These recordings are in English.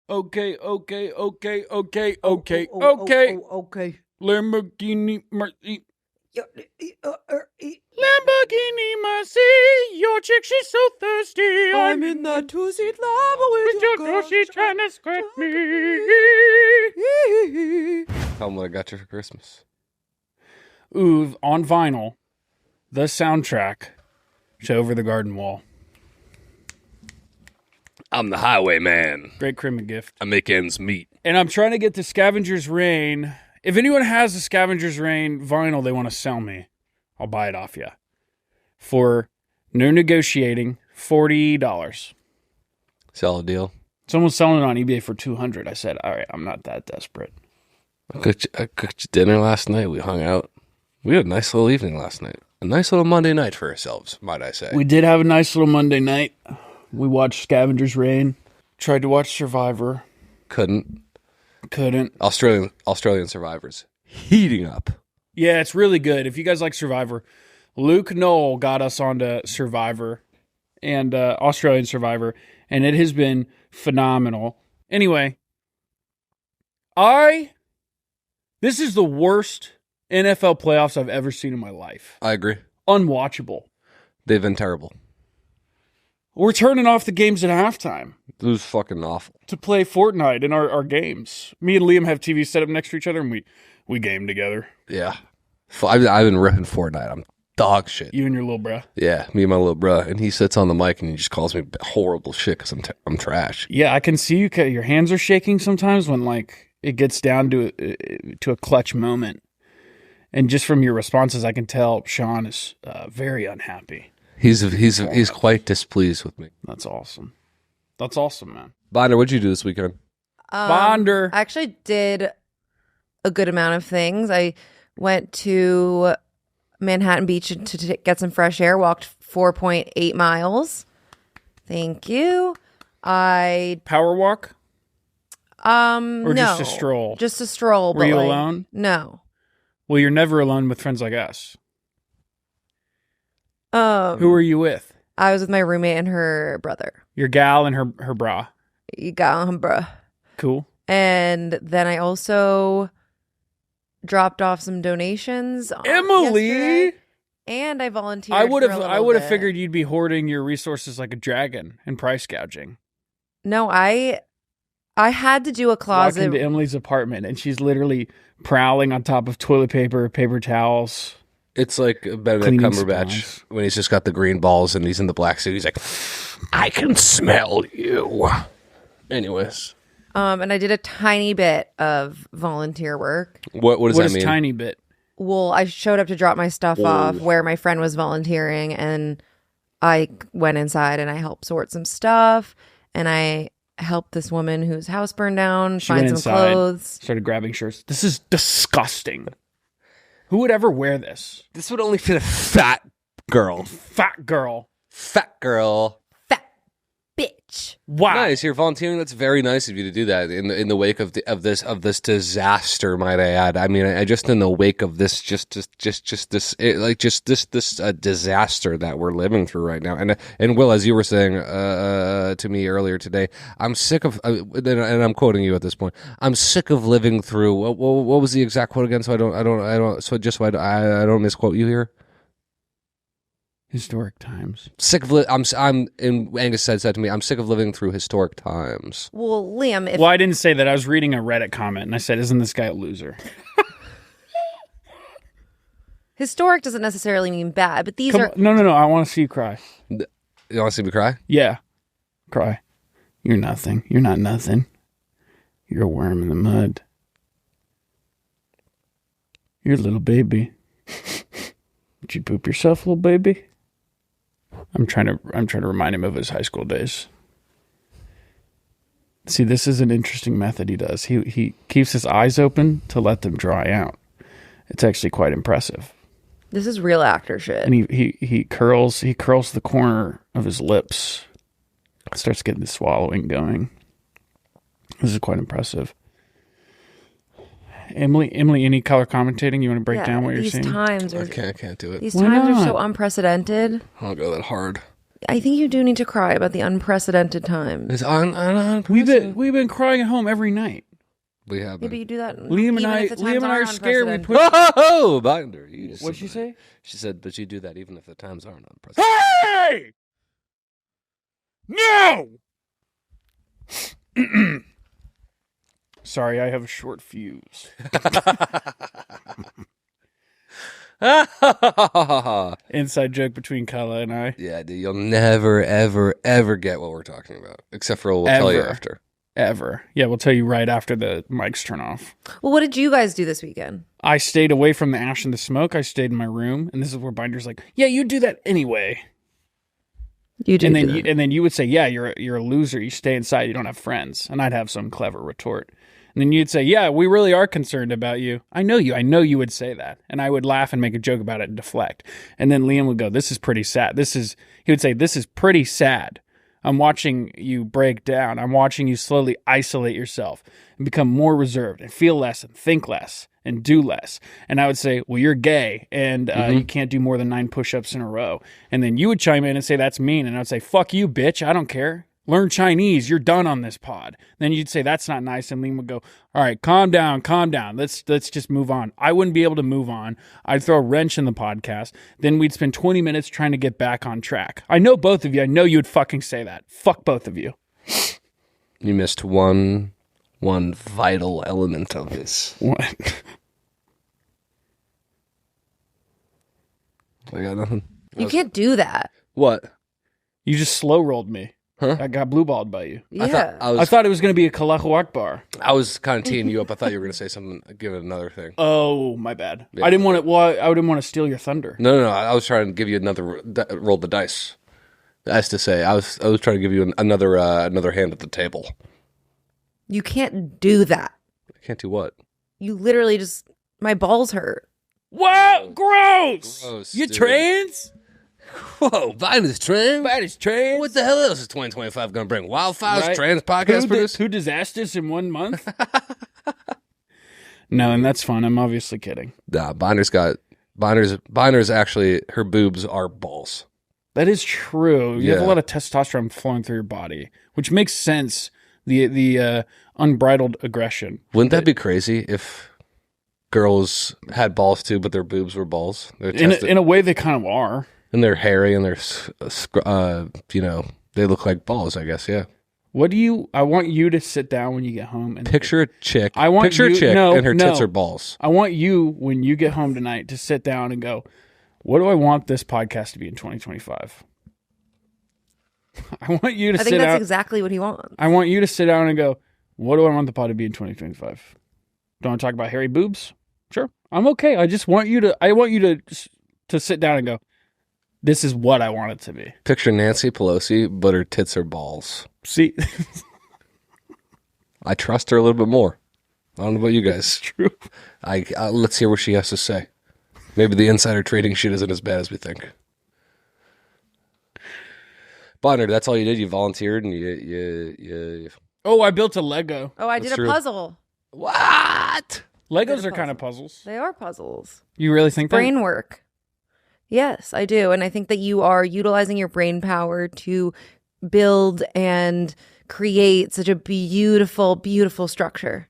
Okay. Lamborghini Mercy. Lamborghini Mercy. Your chick, she's so thirsty. I'm in that two-seat Lambo with your girl. She's trying to scratch me. Tell them what I got you for Christmas. Ooh, on vinyl, the soundtrack to Over the Garden Wall. I'm the highwayman. Great Christmas gift. I make ends meet. And I'm trying to get the Scavenger's Reign. If anyone has the Scavenger's Reign vinyl they want to sell me, I'll buy it off you. For no negotiating, $40. Solid deal. Someone's selling it on eBay for $200. I said, all right, I'm not that desperate. I cooked you dinner last night. We hung out. We had a nice little evening last night. A nice little Monday night for ourselves, might I say. We did have a nice little Monday night. We watched Scavenger's Reign. Tried to watch Survivor. Couldn't. Australian Survivors. Heating up. Yeah, it's really good. If you guys like Survivor, Luke Knoll got us onto Survivor and Australian Survivor, and it has been phenomenal. Anyway, this is the worst NFL playoffs I've ever seen in my life. I agree. Unwatchable. They've been terrible. We're turning off the games at halftime. It was fucking awful. To play Fortnite in our games. Me and Liam have TVs set up next to each other, and we game together. Yeah. I've been ripping Fortnite. I'm dog shit. You and your little bruh. Yeah, me and my little bruh. And he sits on the mic and he just calls me horrible shit because I'm trash. Yeah, I can see you. Your hands are shaking sometimes when like it gets down to a clutch moment. And just from your responses, I can tell Sean is very unhappy. He's quite displeased with me. That's awesome. That's awesome, man. Bonder, what'd you do this weekend? Bonder. I actually did a good amount of things. I went to Manhattan Beach to get some fresh air, walked 4.8 miles. Thank you. Power walk? Or no. just a stroll? Just a stroll. Were you alone? No. Well, you're never alone with friends like us. Who were you with? I was with my roommate and her brother. Your gal and her bra. You got him, bruh. Cool. And then I also dropped off some donations. Emily, yesterday, and I volunteered. I would have figured you'd be hoarding your resources like a dragon and price gouging. No, I had to do a closet. Walk into Emily's apartment and she's literally prowling on top of toilet paper, paper towels. It's like Benedict Cumberbatch when he's just got the green balls and he's in the black suit. He's like, I can smell you. Anyways. And I did a tiny bit of volunteer work. What does that mean? What is tiny bit? Well, I showed up to drop my stuff off where my friend was volunteering, and I went inside and I helped sort some stuff, and I helped this woman whose house burned down find some clothes. Started grabbing shirts. This is disgusting. Who would ever wear this? This would only fit a fat girl. Fat girl. Fat girl. Fat bitch. Wow. Nice. You're volunteering. That's very nice of you to do that in the wake of this disaster, might I add. I mean, I just in the wake of this disaster that we're living through right now. And Will, as you were saying to me earlier today, I'm sick of and I'm quoting you at this point. I'm sick of living through. What was the exact quote again? So I don't misquote you here. Historic times. Sick of and Angus said to me, I'm sick of living through historic times. Well, Liam, Well, I didn't say that. I was reading a Reddit comment and I said, isn't this guy a loser? Historic doesn't necessarily mean bad, but these are... No. I want to see you cry. You want to see me cry? Yeah. Cry. You're nothing. You're not nothing. You're a worm in the mud. You're a little baby. Did you poop yourself, little baby? I'm trying to remind him of his high school days. See, this is an interesting method he does. He keeps his eyes open to let them dry out. It's actually quite impressive. This is real actor shit. And he curls the corner of his lips. Starts getting the swallowing going. This is quite impressive. Emily, any color commentating? You want to break down what you're seeing? These times are... I can't do it. These times are so unprecedented. I don't go that hard. I think you do need to cry about the unprecedented times. It's on We've been crying at home every night. We have. Yeah, but you do that. Liam and I are scared. We put. Oh, Binder. What'd she say? She said, but you do that even if the times aren't unprecedented. Hey! No! Sorry, I have a short fuse. Inside joke between Kala and I. Yeah, dude, you'll never, ever, ever get what we're talking about. Except for we'll tell you after. Ever. Yeah, we'll tell you right after the mics turn off. Well, what did you guys do this weekend? I stayed away from the ash and the smoke. I stayed in my room, and this is where Binder's like, "Yeah, you do that anyway." You do, and then you would say, "Yeah, you're a loser. You stay inside. You don't have friends." And I'd have some clever retort. And then you'd say, "Yeah, we really are concerned about you. I know you. I know you would say that." And I would laugh and make a joke about it and deflect. And then Liam would go, "This is pretty sad. He would say, "This is pretty sad. I'm watching you break down. I'm watching you slowly isolate yourself and become more reserved and feel less and think less and do less." And I would say, "Well, you're gay and you can't do more than 9 push-ups in a row." And then you would chime in and say, "That's mean." And I would say, "Fuck you, bitch. I don't care. Learn Chinese. You're done on this pod." Then you'd say, "That's not nice." And Liam would go, "All right, calm down. Let's just move on." I wouldn't be able to move on. I'd throw a wrench in the podcast. Then we'd spend 20 minutes trying to get back on track. I know both of you. I know you would fucking say that. Fuck both of you. You missed one vital element of this. What? I got nothing. You can't do that. What? You just slow rolled me. Huh? I got blue balled by you. Yeah. I thought it was going to be a Kallahu Akbar. I was kind of teeing you up. I thought you were going to say something, give it another thing. Oh, my bad. Yeah. I didn't want to. Well, I didn't want to steal your thunder. No. I was trying to give you another roll the dice. As to say, I was trying to give you another hand at the table. You can't do that. I can't do what? You literally just, my balls hurt. What? Gross. You dude. trans? Whoa, Biden's trans? Biden's trans? What the hell else is 2025 going to bring? Wildfires, Right. trans podcast produce? 2 disasters in 1 month? No, and that's fun. I'm obviously kidding. Nah, Binder's actually, her boobs are balls. That is true. You have a Yeah. lot of testosterone flowing through your body, which makes sense. The unbridled aggression. Wouldn't that be crazy if girls had balls too, but their boobs were balls? In a way, they kind of are. And they're hairy and they're, they look like balls, I guess, yeah. I want you to sit down when you get home and Picture a chick. I want Picture you- a chick no, and her no. tits are balls. I want you, when you get home tonight, to sit down and go, what do I want this podcast to be in 2025? I want you to I sit think that's down. exactly what he wants. I want you to sit down and go, what do I want the pod to be in 2025? Do I want to talk about hairy boobs? Sure. I'm okay. I want you to sit down and go, this is what I want it to be. Picture Nancy Pelosi, but her tits are balls. See, I trust her a little bit more. I don't know about you guys. true. Let's hear what she has to say. Maybe the insider trading shit isn't as bad as we think. Bonner, that's all you did? You volunteered and you... Oh, I built a Lego. Oh, I did That's a true. puzzle. What? Legos are kind of puzzles. They are puzzles. You really think that? Brain work. Yes, I do. And I think that you are utilizing your brain power to build and create such a beautiful, beautiful structure.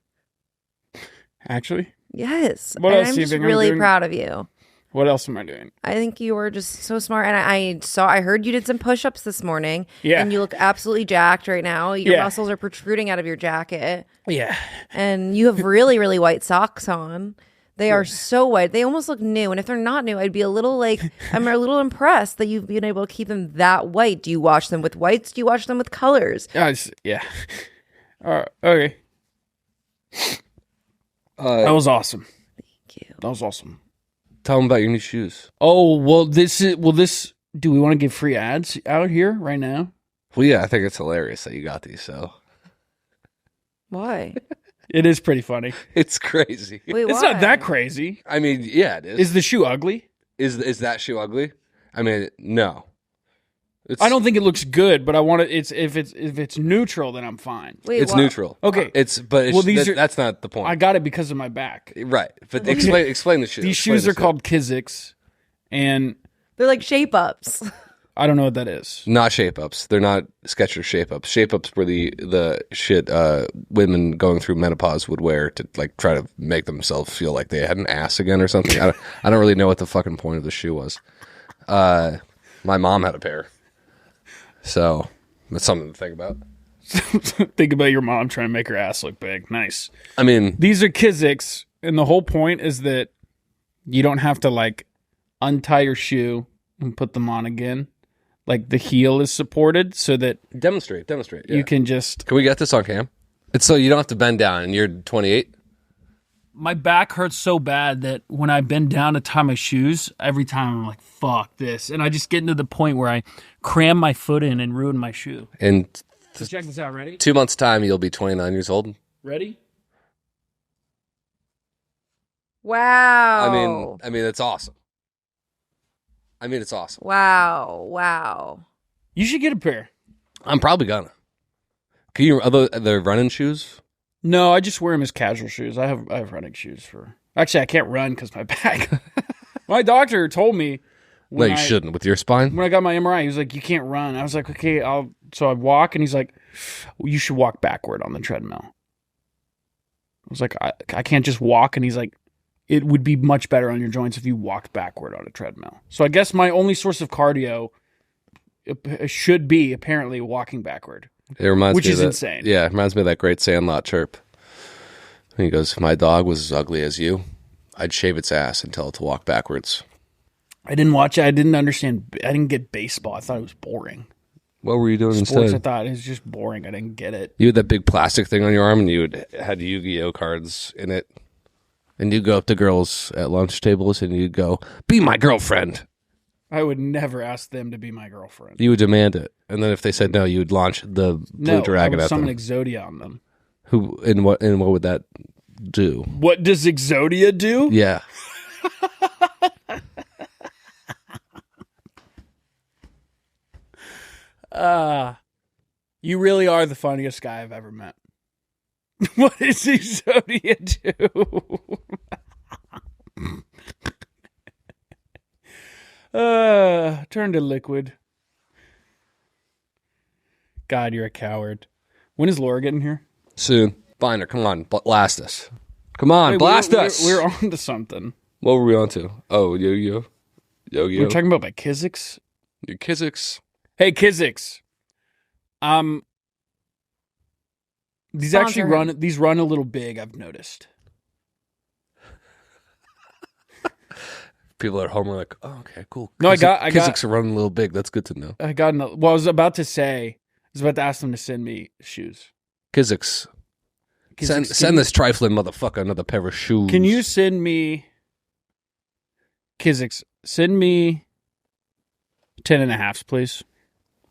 Actually? Yes. What and else I'm do you just think I'm really doing? proud of you. What else am I doing? I think you were just so smart. And I heard you did some push-ups this morning. Yeah. And you look absolutely jacked right now. Your Yeah. muscles are protruding out of your jacket. Yeah. And you have really, really white socks on. They are so white. They almost look new. And if they're not new, I'd be a little I'm a little impressed that you've been able to keep them that white. Do you wash them with whites? Do you wash them with colors? Yeah. Okay. That was awesome. Thank you. That was awesome. Tell them about your new shoes. Oh, do we want to give free ads out here right now? Well, yeah, I think it's hilarious that you got these, so. Why? It is pretty funny. It's crazy. Wait, It's why? not that crazy. I mean, yeah, it is. Is the shoe ugly? Is that shoe ugly? I mean, no. It's, I don't think it looks good, but I want to. If it's neutral, then I'm fine. Wait, It's why? neutral. Okay. That's not the point. I got it because of my back. Right. But explain the shoes. These shoes are called Kizik's, and They're like shape ups. I don't know what that is. Not shape-ups. They're not Skechers shape-ups. Shape-ups were the shit women going through menopause would wear to like try to make themselves feel like they had an ass again or something. I don't really know what the fucking point of the shoe was. My mom had a pair. So that's something to think about. Think about your mom trying to make her ass look big. Nice. I mean, these are Kiziks, and the whole point is that you don't have to like untie your shoe and put them on again. Like the heel is supported so that demonstrate. Yeah. You can just. Can we get this on cam? It's so you don't have to bend down, and you're 28. My back hurts so bad that when I bend down to tie my shoes, every time I'm like, "Fuck this," and I just get into the point where I cram my foot in and ruin my shoe. And so check this out. Ready? 2 months' time, you'll be 29 years old. Ready? Wow. I mean, it's awesome. It's awesome. Wow. You should get a pair. I'm probably gonna. Can you? Are the running shoes? No, I just wear them as casual shoes. I have running shoes for. Actually, I can't run because my back. My doctor told me. No, you shouldn't with your spine. When I got my MRI, he was like, "You can't run." I was like, "Okay, I'll." So I walk, and he's like, well, "You should walk backward on the treadmill." I was like, "I can't just walk," and he's like, "It would be much better on your joints if you walked backward on a treadmill." So I guess my only source of cardio should be apparently walking backward. It reminds which me is of that, insane. Yeah, it reminds me of that great Sandlot chirp. And he goes, "If my dog was as ugly as you, I'd shave its ass and tell it to walk backwards." I didn't watch it. I didn't understand. I didn't get baseball. I thought it was boring. What were you doing Sports, instead? I thought it was just boring. I didn't get it. You had that big plastic thing on your arm, and you had Yu-Gi-Oh cards in it. And you'd go up to girls at lunch tables, and you'd go, "Be my girlfriend." I would never ask them to be my girlfriend. You would demand it. And then if they said no, you would launch the blue dragon I would at them. summon Exodia on them. What would that do? What does Exodia do? Yeah. You really are the funniest guy I've ever met. What does Exodia do? Turn to liquid. God, you're a coward. When is Laura getting here? Soon. Binder, come on, blast us. Come on, blast us. We're on to something. What were we on to? Oh, Yo-Yo. We're talking about my Kiziks. Your Kiziks. Hey, Kiziks. These actually run a little big, I've noticed. People at home are like, "Oh, okay, cool." No, Kiziks are running a little big. That's good to know. I was about to ask them to send me shoes. Kiziks. Send this trifling motherfucker another pair of shoes. Can you send me Kiziks? Send me 10.5s, please.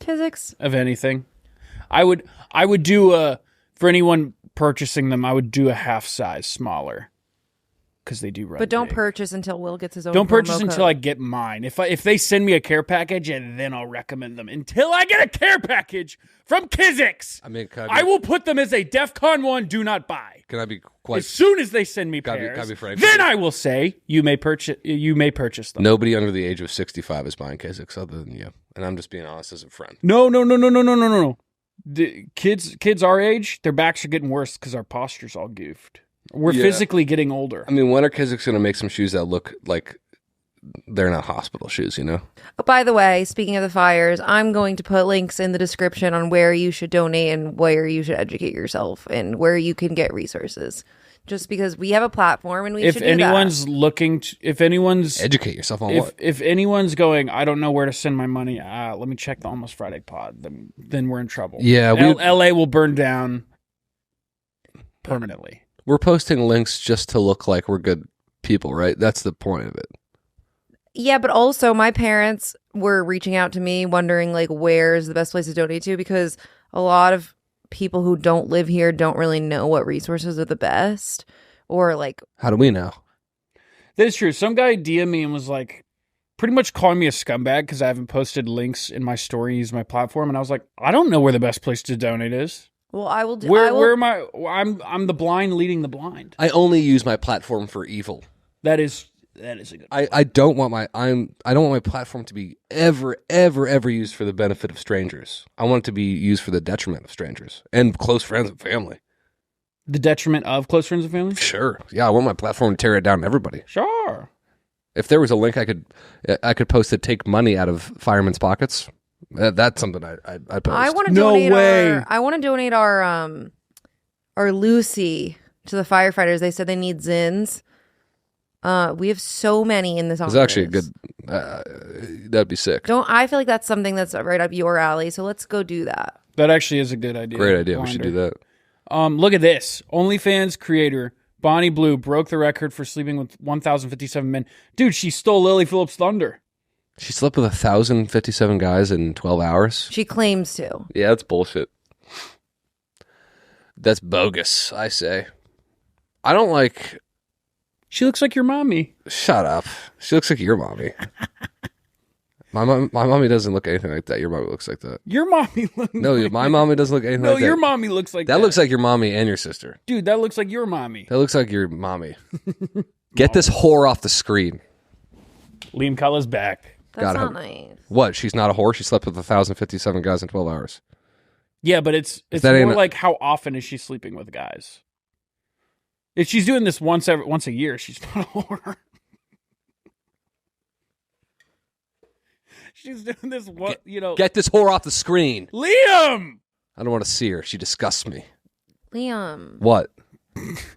Kiziks of anything. I would do for anyone purchasing them. I would do a half size smaller because they do run. But don't big. purchase until Will gets his own. Don't purchase promo until code. I get mine. If they send me a care package, and then I'll recommend them. Until I get a care package from Kiziks, I will put them as a DEFCON 1 do not buy. Can I be quite? As soon as they send me pairs, then I will say you may purchase them. Nobody under the age of 65 is buying Kiziks other than you, and I'm just being honest as a friend. No. The kids our age, their backs are getting worse because our posture's all goofed. We're physically getting older. I mean, when are Kiziks going to make some shoes that look like they're not hospital shoes, you know? Oh, by the way, speaking of the fires, I'm going to put links in the description on where you should donate and where you should educate yourself and where you can get resources. Just because we have a platform and we should do that. If anyone's educate yourself on what? If anyone's going, I don't know where to send my money. Let me check the Almost Friday pod. Then we're in trouble. Yeah, LA will burn down permanently. We're posting links just to look like we're good people, right? That's the point of it. Yeah, but also my parents were reaching out to me wondering like where's the best place to donate to because a lot of people who don't live here don't really know what resources are the best or like. How do we know? That is true. Some guy DM'd me and was like pretty much calling me a scumbag because I haven't posted links in my stories, my platform. And I was like, I don't know where the best place to donate is. Well, I will do. Where am I? I'm the blind leading the blind. I only use my platform for evil. That is That is a good. I don't want my platform to be ever used for the benefit of strangers. I want it to be used for the detriment of strangers and close friends and family. The detriment of close friends and family? Sure. Yeah, I want my platform to tear it down to everybody. Sure. If there was a link I could post to take money out of firemen's pockets, that's something I'd post. I want to No donate way. I want to donate our Lucy to the firefighters. They said they need Zins. We have so many in this office. It's actually a good. That'd be sick. I feel like that's something that's right up your alley. So let's go do that. That actually is a good idea. Great idea. We should do that. Look at this. OnlyFans creator Bonnie Blue broke the record for sleeping with 1,057 men. Dude, she stole Lily Phillips' thunder. She slept with 1,057 guys in 12 hours. She claims to. Yeah, that's bullshit. That's bogus, I say. I don't like... She looks like your mommy. Shut up. She looks like your mommy. My mommy doesn't look anything like that. Your mommy looks like that. Your mommy looks No, my mommy doesn't look anything like that. No, your mommy looks like that. That looks like your mommy and your sister. Dude, that looks like your mommy. That looks like your mommy. Get this whore off the screen. Liam Culla's back. That's not nice. What? She's not a whore? She slept with 1,057 guys in 12 hours. Yeah, but it's more like how often is she sleeping with guys? If she's doing this once a year, she's not a whore. She's doing this Get this whore off the screen. Liam! I don't want to see her. She disgusts me. Liam. What?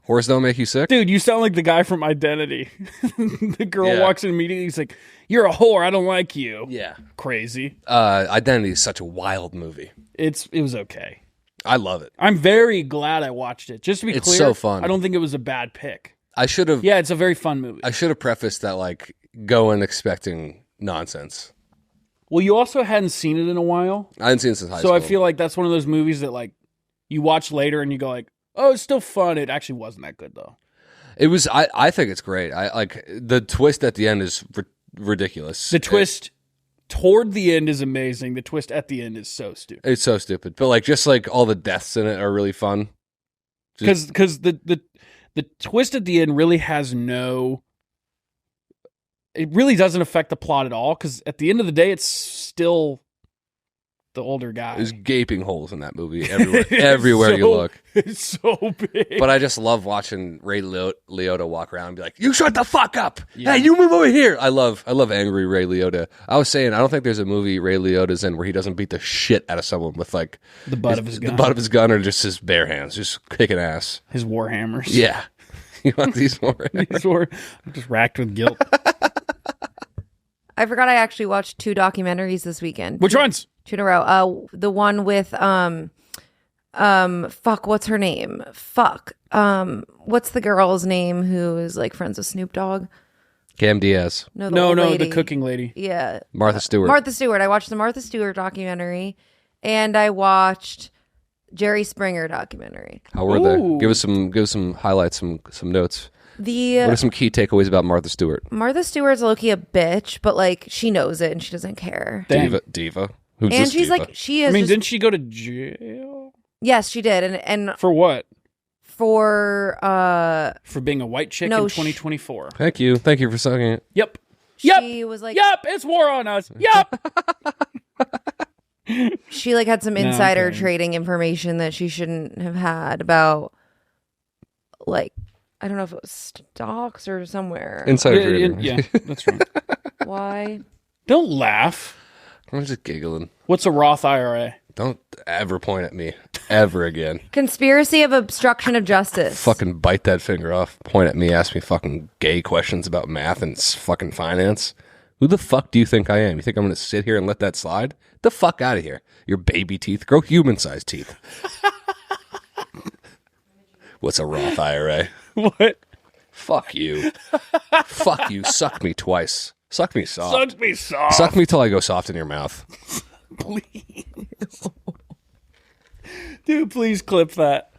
Whores don't make you sick? Dude, you sound like the guy from Identity. The girl walks in immediately. He's like, "You're a whore. I don't like you." Yeah. Crazy. Identity is such a wild movie. It was okay. I love it. I'm very glad I watched it. Just to be clear, it's so fun. I don't think it was a bad pick. I should have. Yeah, it's a very fun movie. I should have prefaced that, like, go in expecting nonsense. Well, you also hadn't seen it in a while. I hadn't seen it since high So school. I feel like that's one of those movies that, like, you watch later and you go like, "Oh, it's still fun." It actually wasn't that good though. It was. I think it's great. I like the twist at the end is ridiculous. The twist toward the end is amazing. The twist at the end is so stupid. It's so stupid, but like just like all the deaths in it are really fun. Because the twist at the end really has no. It really doesn't affect the plot at all. Because at the end of the day, it's still the older guy. There's gaping holes in that movie everywhere you look. It's so big. But I just love watching Ray Liotta walk around and be like, "You shut the fuck up! Yeah. Hey, you move over here!" I love angry Ray Liotta. I was saying I don't think there's a movie Ray Liotta's in where he doesn't beat the shit out of someone with like the butt of his gun. The butt of his gun or just his bare hands, just kicking ass. His warhammers. Yeah. You want these warhammers? I'm just racked with guilt. I forgot I actually watched 2 documentaries this weekend. Which ones? 2 in a row. The one with fuck, what's her name? Fuck. What's the girl's name who is like friends with Snoop Dogg? Cam Diaz. No, the cooking lady. Yeah. Martha Stewart. Martha Stewart. I watched the Martha Stewart documentary and I watched Jerry Springer documentary. How were they? Give us some highlights, some notes. What are some key takeaways about Martha Stewart? Martha Stewart's low-key a bitch, but like she knows it and she doesn't care. Diva. Who's and this she's diva? like she is. I mean, didn't she go to jail? Yes, she did. And for what? For being a white chick in 2024. Thank you for saying it. Yep. She was like, "Yep, it's war on us." Yep. She like had some insider trading information that she shouldn't have had about, like, I don't know if it was stocks or somewhere. Insider trading. Yeah, that's right. Why? Don't laugh. I'm just giggling. What's a Roth IRA? Don't ever point at me ever again. Conspiracy of obstruction of justice. Fucking bite that finger off. Point at me. Ask me fucking gay questions about math and fucking finance. Who the fuck do you think I am? You think I'm going to sit here and let that slide? Get the fuck out of here. Your baby teeth. Grow human-sized teeth. What's a Roth IRA? What? Fuck you. Fuck you. Suck me twice. Suck me soft. Suck me soft. Suck me till I go soft in your mouth. Please. Dude, please clip that.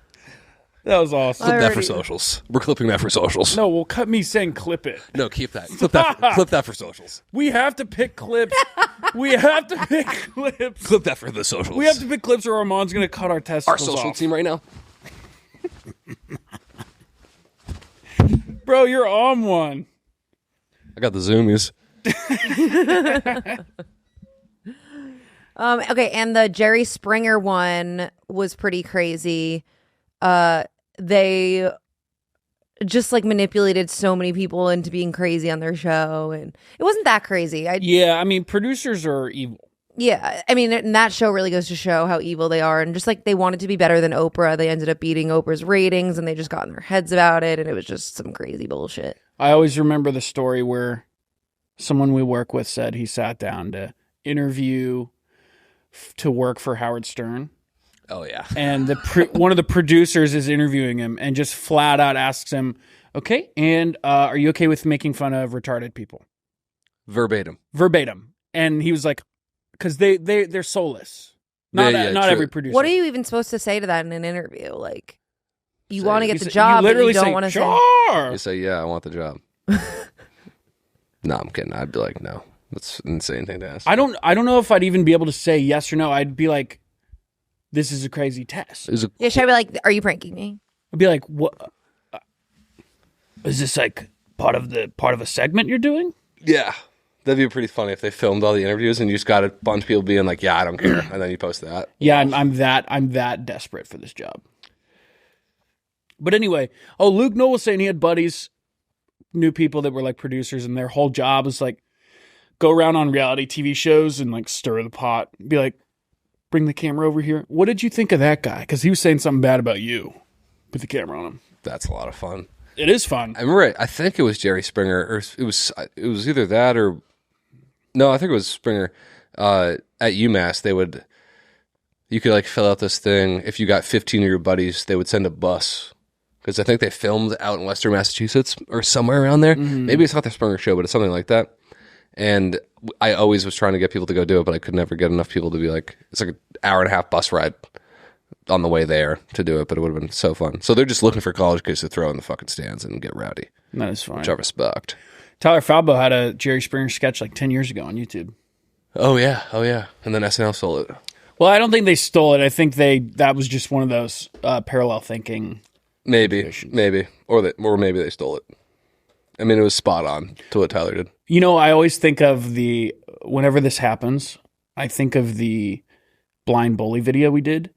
That was awesome. Clip that for socials. We're clipping that for socials. No, well, cut me saying clip it. No, keep that. Clip that for socials. We have to pick clips. We have to pick clips. Clip that for the socials. We have to pick clips or Armand's going to cut our testicles Our social off. team right now. Bro, you're on one. got the zoomies. Okay, and the Jerry Springer one was pretty crazy. They just like manipulated so many people into being crazy on their show, and it wasn't that crazy. Yeah, I mean, producers are evil. Yeah, I mean, and that show really goes to show how evil they are, and just like they wanted to be better than Oprah, they ended up beating Oprah's ratings, and they just got in their heads about it, and it was just some crazy bullshit. I always remember the story where someone we work with said he sat down to interview to work for Howard Stern. Oh, yeah. And one of the producers is interviewing him and just flat out asks him, okay, and are you okay with making fun of retarded people? Verbatim. And he was like, because they're soulless. Not every producer. What are you even supposed to say to that in an interview? Like, you want to get the job, but you don't want to sure. You say, yeah, I want the job. No, I'm kidding. I'd be like, no. That's an insane thing to ask. I don't know if I'd even be able to say yes or no. I'd be like, this is a crazy test. Yeah, should I be like, are you pranking me? I'd be like, what? Is this like part of a segment you're doing? Yeah. That'd be pretty funny if they filmed all the interviews and you just got a bunch of people being like, yeah, I don't care. And then you post that. Yeah, I'm that desperate for this job. But anyway, Luke Noel was saying he had buddies, knew people that were like producers, and their whole job was like go around on reality TV shows and like stir the pot. Be like, bring the camera over here. What did you think of that guy? Because he was saying something bad about you. Put the camera on him. That's a lot of fun. It is fun. I remember, I think it was Jerry Springer, or it was either that or no, I think it was Springer. At UMass, you could like fill out this thing. If you got 15 of your buddies, they would send a bus. Because I think they filmed out in Western Massachusetts or somewhere around there. Mm-hmm. Maybe it's not the Springer show, but it's something like that. And I always was trying to get people to go do it, but I could never get enough people to be like, it's like an hour and a half bus ride on the way there to do it, but it would have been so fun. So they're just looking for college kids to throw in the fucking stands and get rowdy. That is fine. Which I respect. Tyler Falbo had a Jerry Springer sketch like 10 years ago on YouTube. Oh, yeah. And then SNL stole it. Well, I don't think they stole it. I think that was just one of those parallel thinking. Maybe. Or maybe they stole it. I mean, it was spot on to what Tyler did. You know, I always think of whenever this happens, I think of the blind bully video we did.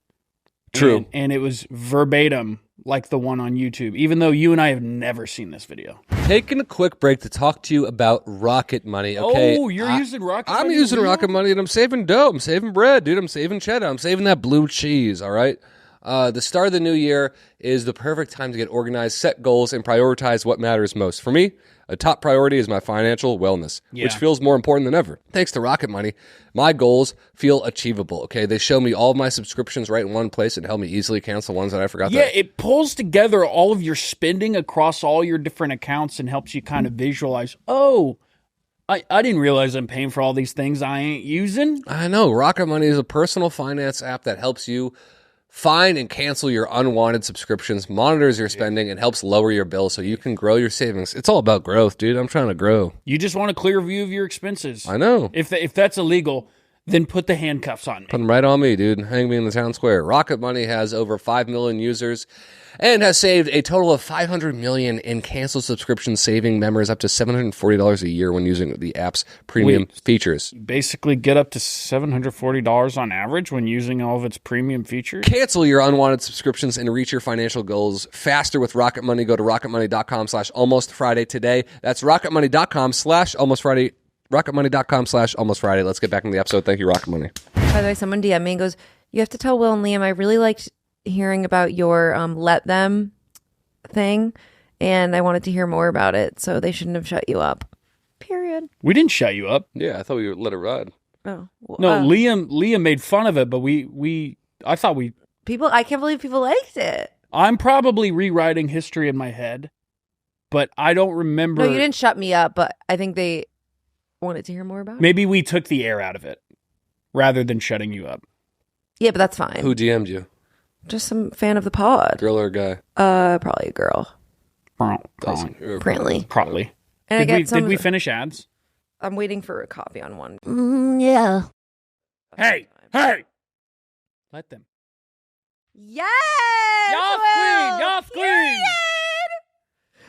True. And it was verbatim like the one on YouTube, even though you and I have never seen this video. Taking a quick break to talk to you about Rocket Money. Okay. Oh, you're using Rocket Money? I'm using Rocket Money, and I'm saving dough. I'm saving bread, dude. I'm saving cheddar. I'm saving that blue cheese, all right? The start of the new year is the perfect time to get organized, set goals, and prioritize what matters most. For me, a top priority is my financial wellness, which feels more important than ever. Thanks to Rocket Money, my goals feel achievable, okay? They show me all of my subscriptions right in one place and help me easily cancel ones that I forgot. Yeah, it pulls together all of your spending across all your different accounts and helps you kind of visualize, I didn't realize I'm paying for all these things I ain't using. I know. Rocket Money is a personal finance app that helps you find and cancel your unwanted subscriptions, monitors your spending, and helps lower your bill so you can grow your savings. It's all about growth, dude. I'm trying to grow. You just want a clear view of your expenses. I know. If that's illegal, then put the handcuffs on me. Put them right on me, dude. Hang me in the town square. Rocket Money has over 5 million users and has saved a total of $500 million in canceled subscriptions, saving members up to $740 a year when using the app's premium features. Basically get up to $740 on average when using all of its premium features. Cancel your unwanted subscriptions and reach your financial goals faster with Rocket Money. Go to rocketmoney.com/almostfriday today. That's rocketmoney.com/almostfriday. rocketmoney.com/almostfriday. Let's get back into the episode. Thank you, Rocket Money. By the way, someone DM me and goes, you have to tell Will and Liam, I really liked hearing about your let them thing, and I wanted to hear more about it, so they shouldn't have shut you up. Period. We didn't shut you up. Yeah, I thought we let it ride. Oh. Well, no, Liam made fun of it, but I thought I can't believe people liked it. I'm probably rewriting history in my head, but I don't remember. No, you didn't shut me up, but I think they wanted to hear more about it. Maybe we took the air out of it rather than shutting you up. Yeah, but that's fine. Who DM'd you? Just some fan of the pod. Girl or guy? Probably a girl. Probably. And did we finish ads? I'm waiting for a copy on one. Yeah. Hey! Let them. Yes! Y'all queen!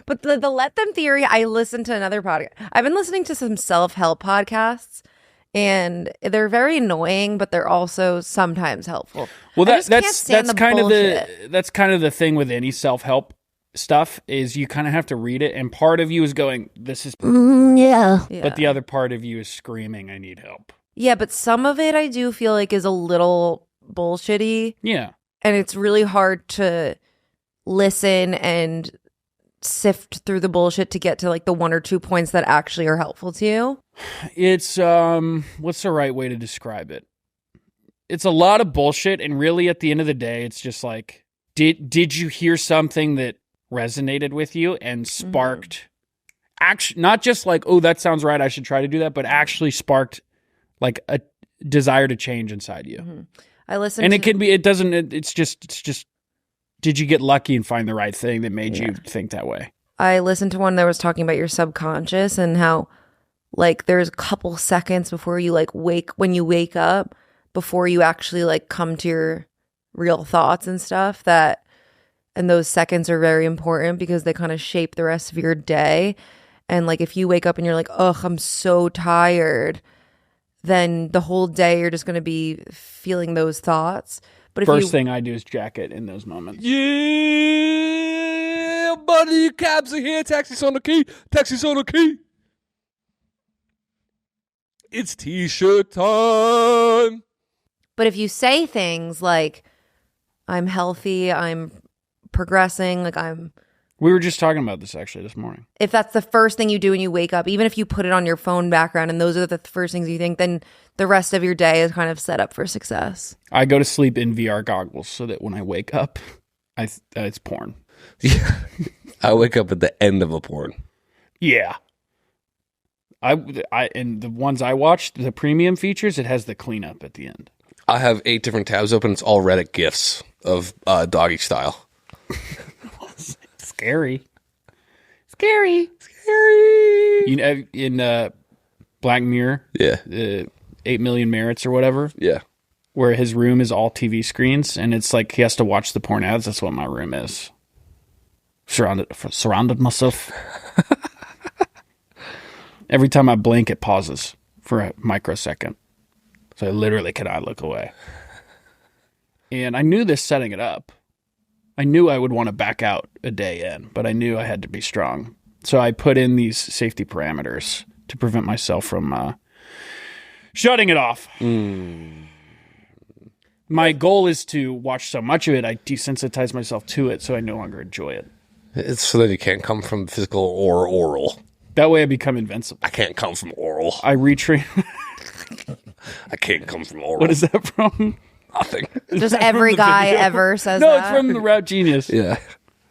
But the let them theory, I listened to another podcast. I've been listening to some self-help podcasts, and they're very annoying, but they're also sometimes helpful. Well, that's kind of the thing with any self-help stuff is you kind of have to read it, and part of you is going, this is yeah. But the other part of you is screaming, I need help. Yeah, but some of it I do feel like is a little bullshitty. Yeah. And it's really hard to listen and sift through the bullshit to get to like the 1 or 2 points that actually are helpful to you. It's what's the right way to describe it? It's a lot of bullshit, and really at the end of the day, it's just like, did you hear something that resonated with you and sparked action? Not just like, oh, that sounds right, I should try to do that, but actually sparked like a desire to change inside you. Mm-hmm. I listened, and it's just. Did you get lucky and find the right thing that made you think that way? I listened to one that was talking about your subconscious and how like there's a couple seconds before you like when you wake up, before you actually like come to your real thoughts and stuff, and those seconds are very important because they kind of shape the rest of your day. And like if you wake up and you're like, ugh, I'm so tired, then the whole day you're just going to be feeling those thoughts. But First thing I do is jack it in those moments. Yeah, buddy, cabs are here. Taxi's on the key. Taxi's on the key. It's t-shirt time. But if you say things like, I'm healthy, I'm progressing, like We were just talking about this actually this morning. If that's the first thing you do when you wake up, even if you put it on your phone background and those are the first things you think, then the rest of your day is kind of set up for success. I go to sleep in VR goggles so that when I wake up, it's porn. Yeah. I wake up at the end of a porn. Yeah. And the ones I watched, the premium features, it has the cleanup at the end. I have 8 different tabs open. It's all Reddit GIFs of doggy style. Scary. You know, in Black Mirror, 8 Million Merits or whatever, where his room is all TV screens, and it's like he has to watch the porn ads. That's what my room is. Surrounded myself. Every time I blink, it pauses for a microsecond, so I literally cannot look away. And I knew this setting it up. I knew I would want to back out a day in, but I knew I had to be strong. So I put in these safety parameters to prevent myself from shutting it off. My goal is to watch so much of it, I desensitize myself to it so I no longer enjoy it. It's so that you can't come from physical or oral. That way I become invincible. I can't come from oral. I retrain. I can't come from oral. What is that from? Nothing. Just every guy ever says that. No, it's from the Rap Genius. Yeah.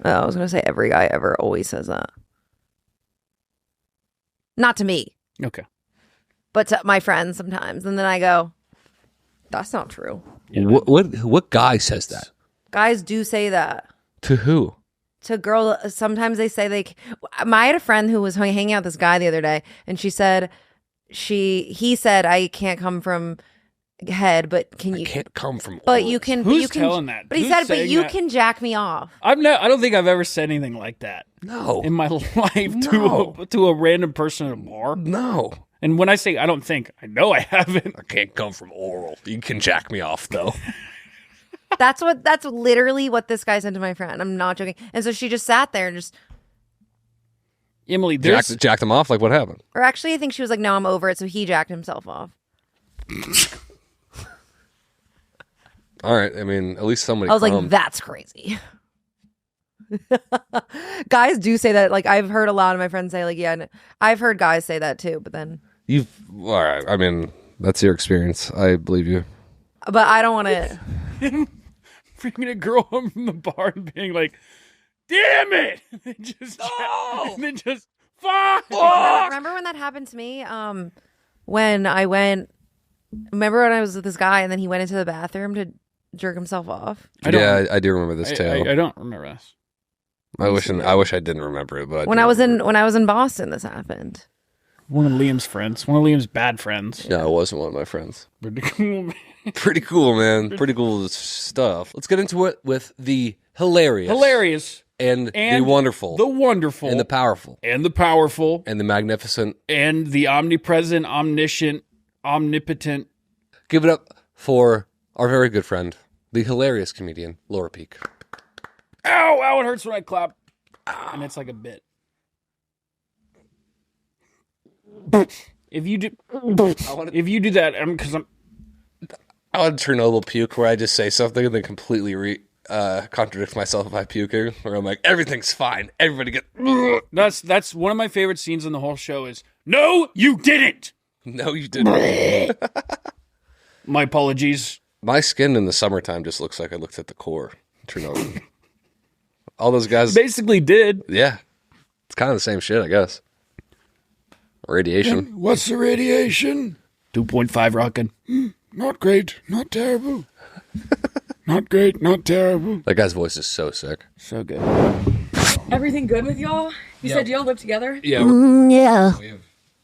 Oh, I was going to say every guy ever always says that. Not to me. Okay. But to my friends sometimes. And then I go, that's not true. Yeah. What guy says that? Guys do say that. To who? To girl. Sometimes they say I had a friend who was hanging out with this guy the other day, and he said, I can't come from head, but can you? I can't come from. But oral. you can. Who's you can, telling that? But he Who's said, but saying you that? can jack me off. I don't think I've ever said anything like that. No. In my life No. to a random person at a bar. No. And when I say I don't think, I know I haven't. I can't come from oral. You can jack me off though. That's literally what this guy said to my friend. I'm not joking. And so she just sat there and just. Emily, jacked him off. Like what happened? Or actually, I think she was like, "No, I'm over it." So he jacked himself off. All right. I mean, at least somebody. I was like, "That's crazy." Guys do say that. Like I've heard a lot of my friends say, like, "Yeah," I've heard guys say that too. But then all right. I mean, that's your experience. I believe you. But I don't want to. Bringing a girl home from the bar and being like, "Damn it!" And then just fuck. Remember when that happened to me? When I went. Remember when I was with this guy and then he went into the bathroom to jerk himself off? I do remember this too. I don't remember this. I wish I didn't remember it, but when I was in Boston, this happened. One of Liam's friends. One of Liam's bad friends. No, it wasn't one of my friends. Pretty cool, man. Pretty cool, man. Pretty cool stuff. Let's get into it with the hilarious. And the wonderful. The wonderful. And the powerful. And the powerful. And the magnificent. And the omnipresent, omniscient, omnipotent. Give it up for our very good friend, the hilarious comedian, Laura Peak. Ow, ow, it hurts when I clap. And it's like a bit. If you do that, because I want to Chernobyl puke where I just say something and then completely contradict myself by puking, where I'm like, everything's fine. Everybody get... That's one of my favorite scenes in the whole show is, no, you didn't. No, you didn't. My apologies. My skin in the summertime just looks like I looked at the core. Chernobyl. All those guys... Basically did. Yeah. It's kind of the same shit, I guess. Radiation. And what's the radiation? 2.5 rockin'. Not great, not terrible. Not great, not terrible. That guy's voice is so sick. So good. Everything good with y'all? You said y'all live together? Yeah. Yeah. We've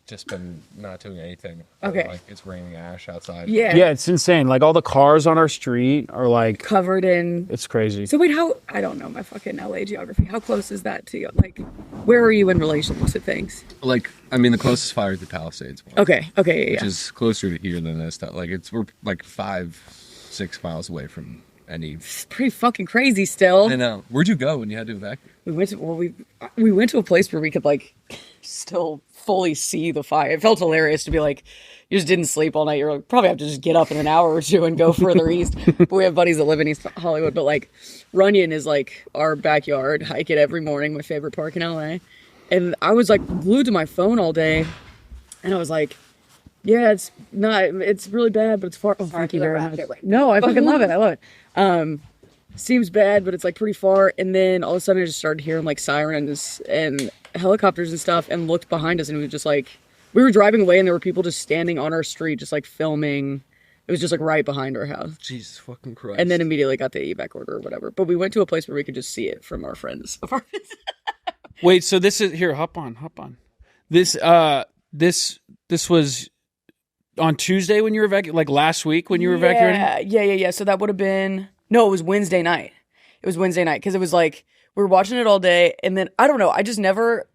just been not doing anything. Okay. Like, it's raining ash outside. Yeah. Yeah, it's insane. Like, all the cars on our street are like... Covered in... It's crazy. So wait, how... I don't know my fucking LA geography. How close is that to you? Like, where are you in relation to things? Like, I mean, the closest fire is the Palisades one. Okay, yeah, Which yeah. is closer to here than this stuff. Like, we're like 5-6 miles away from any... It's pretty fucking crazy still. I know. Where'd you go when you had to evacuate? We went to a place where we could like still fully see the fire. It felt hilarious to be like, you just didn't sleep all night. You're like, probably have to just get up in an hour or two and go further east. But we have buddies that live in East Hollywood. But like, Runyon is like our backyard. Hike it every morning. My favorite park in LA. And I was like glued to my phone all day, and I was like, yeah, it's really bad, but it's far. Oh, thank you very much. No, I fucking love it. I love it. Seems bad, but it's like pretty far. And then all of a sudden I just started hearing like sirens and helicopters and stuff, and looked behind us, and we were just like, we were driving away and there were people just standing on our street, just like filming. It was just like right behind our house. Jesus fucking Christ. And then immediately got the evac order or whatever. But we went to a place where we could just see it from our friends' apartments. Wait, so this is... Here, hop on. This was on Tuesday when you were evacuating? Like last week when you were evacuating? Yeah. So that would have been... No, it was Wednesday night. Because it was like, we were watching it all day, and then, I don't know, I just never...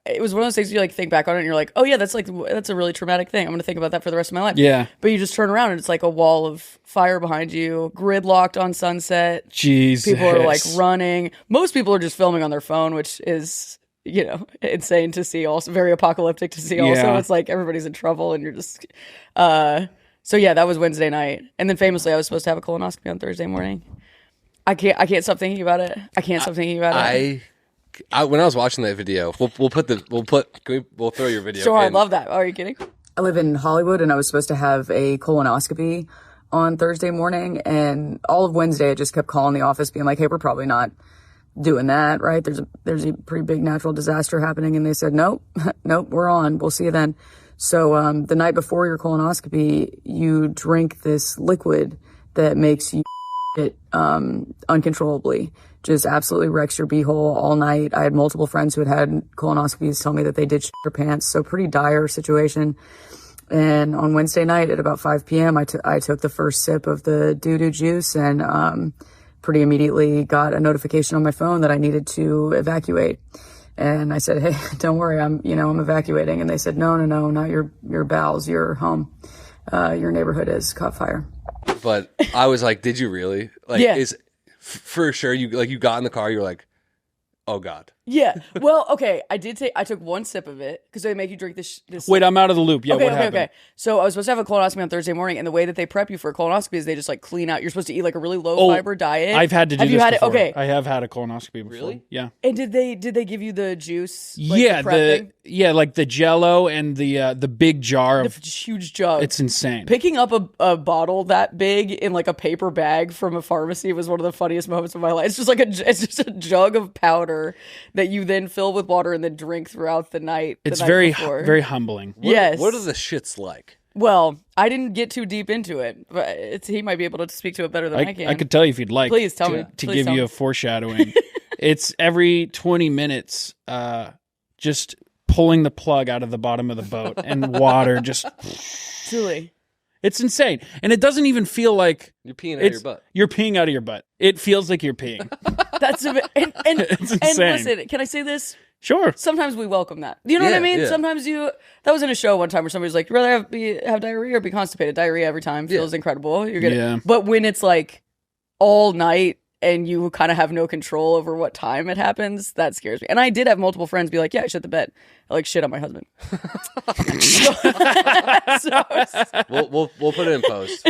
It was one of those things you like think back on it and you're like, oh yeah, that's a really traumatic thing. I'm going to think about that for the rest of my life. Yeah. But you just turn around and it's like a wall of fire behind you, gridlocked on Sunset. Jesus. People are like running. Most people are just filming on their phone, which is, insane to see, also very apocalyptic to see also. Yeah. It's like everybody's in trouble and you're just, so yeah, that was Wednesday night. And then famously I was supposed to have a colonoscopy on Thursday morning. I can't stop thinking about it. When I was watching that video, we'll throw your video. Sure, in. I love that. Are you kidding? I live in Hollywood, and I was supposed to have a colonoscopy on Thursday morning, and all of Wednesday I just kept calling the office being like, hey, we're probably not doing that, right? There's a pretty big natural disaster happening, and they said, nope, we're on. We'll see you then. So the night before your colonoscopy, you drink this liquid that makes you it uncontrollably. Just absolutely wrecks your beehole all night. I had multiple friends who had colonoscopies tell me that they did shit their pants. So pretty dire situation. And on Wednesday night at about 5 p.m., I took the first sip of the doo-doo juice, and pretty immediately got a notification on my phone that I needed to evacuate. And I said, hey, don't worry, I'm evacuating. And they said, no, not your bowels, your home. Your neighborhood has caught fire. But I was like, did you really? Like, yeah. For sure, you got in the car, you were like, oh God. Yeah. Well, okay. I took one sip of it because they make you drink this. Wait, I'm out of the loop. Yeah, okay, what happened? Okay. So I was supposed to have a colonoscopy on Thursday morning, and the way that they prep you for a colonoscopy is they just like clean out. You're supposed to eat like a really low fiber diet. I've had to do have this you had before. It? Okay. I have had a colonoscopy before. Really? Yeah. And did they give you the juice? Like Like the Jello and the big jar of the huge jug. It's insane. Picking up a bottle that big in like a paper bag from a pharmacy was one of the funniest moments of my life. It's just a jug of powder that you then fill with water and then drink throughout the night. It's very humbling. Yes. What are the shits like? Well, I didn't get too deep into it, but he might be able to speak to it better than I can. I could tell you if you'd like. Please tell me. To Please give tell you me. a foreshadowing. It's every 20 minutes, just pulling the plug out of the bottom of the boat and water just... Truly. It's insane. And it doesn't even feel like You're peeing out of your butt. You're peeing out of your butt. It feels like you're peeing. That's a bit, and It's insane. listen, can I say this? Sure. Sometimes we welcome that. You know what I mean? Yeah. Sometimes that was in a show one time where somebody was like, "You rather have diarrhea or be constipated?" Diarrhea every time feels incredible. You're gonna, Yeah. but when it's like all night and you kind of have no control over what time it happens, that scares me. And I did have multiple friends be like, "Yeah, I shit the bed." I like shit on my husband. We'll put it in post.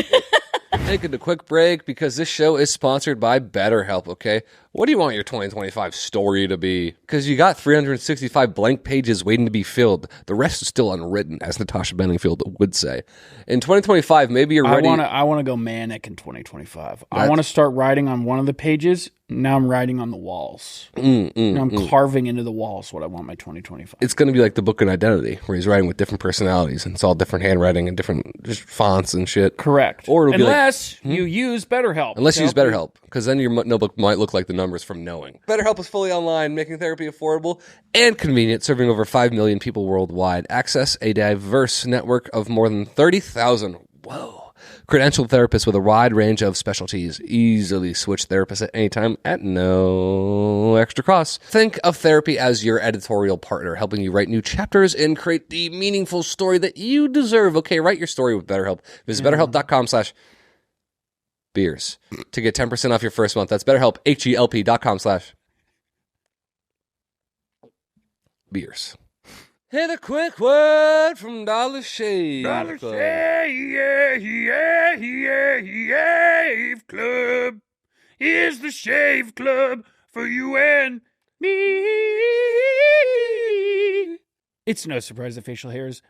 Taking a quick break because this show is sponsored by BetterHelp, okay? What do you want your 2025 story to be? Because you got 365 blank pages waiting to be filled. The rest is still unwritten, as Natasha Bedingfield would say. In 2025ve, maybe you're ready. I want to go manic in 2025. I want to start writing on one of the pages. Now I'm writing on the walls. Now I'm carving into the walls what I want my 2025. It's going to be like the book in Identity, where he's writing with different personalities, and it's all different handwriting and different just fonts and shit. Correct. Or it'll be unless you use BetterHelp. Unless you use BetterHelp, because then your notebook might look like the numbers from knowing. BetterHelp is fully online, making therapy affordable and convenient, serving over 5 million people worldwide. Access a diverse network of more than 30,000. Whoa. Credentialed therapists with a wide range of specialties. Easily switch therapists at any time at no extra cost. Think of therapy as your editorial partner, helping you write new chapters and create the meaningful story that you deserve. Okay, write your story with BetterHelp. Visit BetterHelp.com/beers to get 10% off your first month. That's BetterHelp, HELP.com/beers. And a quick word from Dollar Shave. Dollar Shave Club is the shave club for you and me. It's no surprise that facial hair is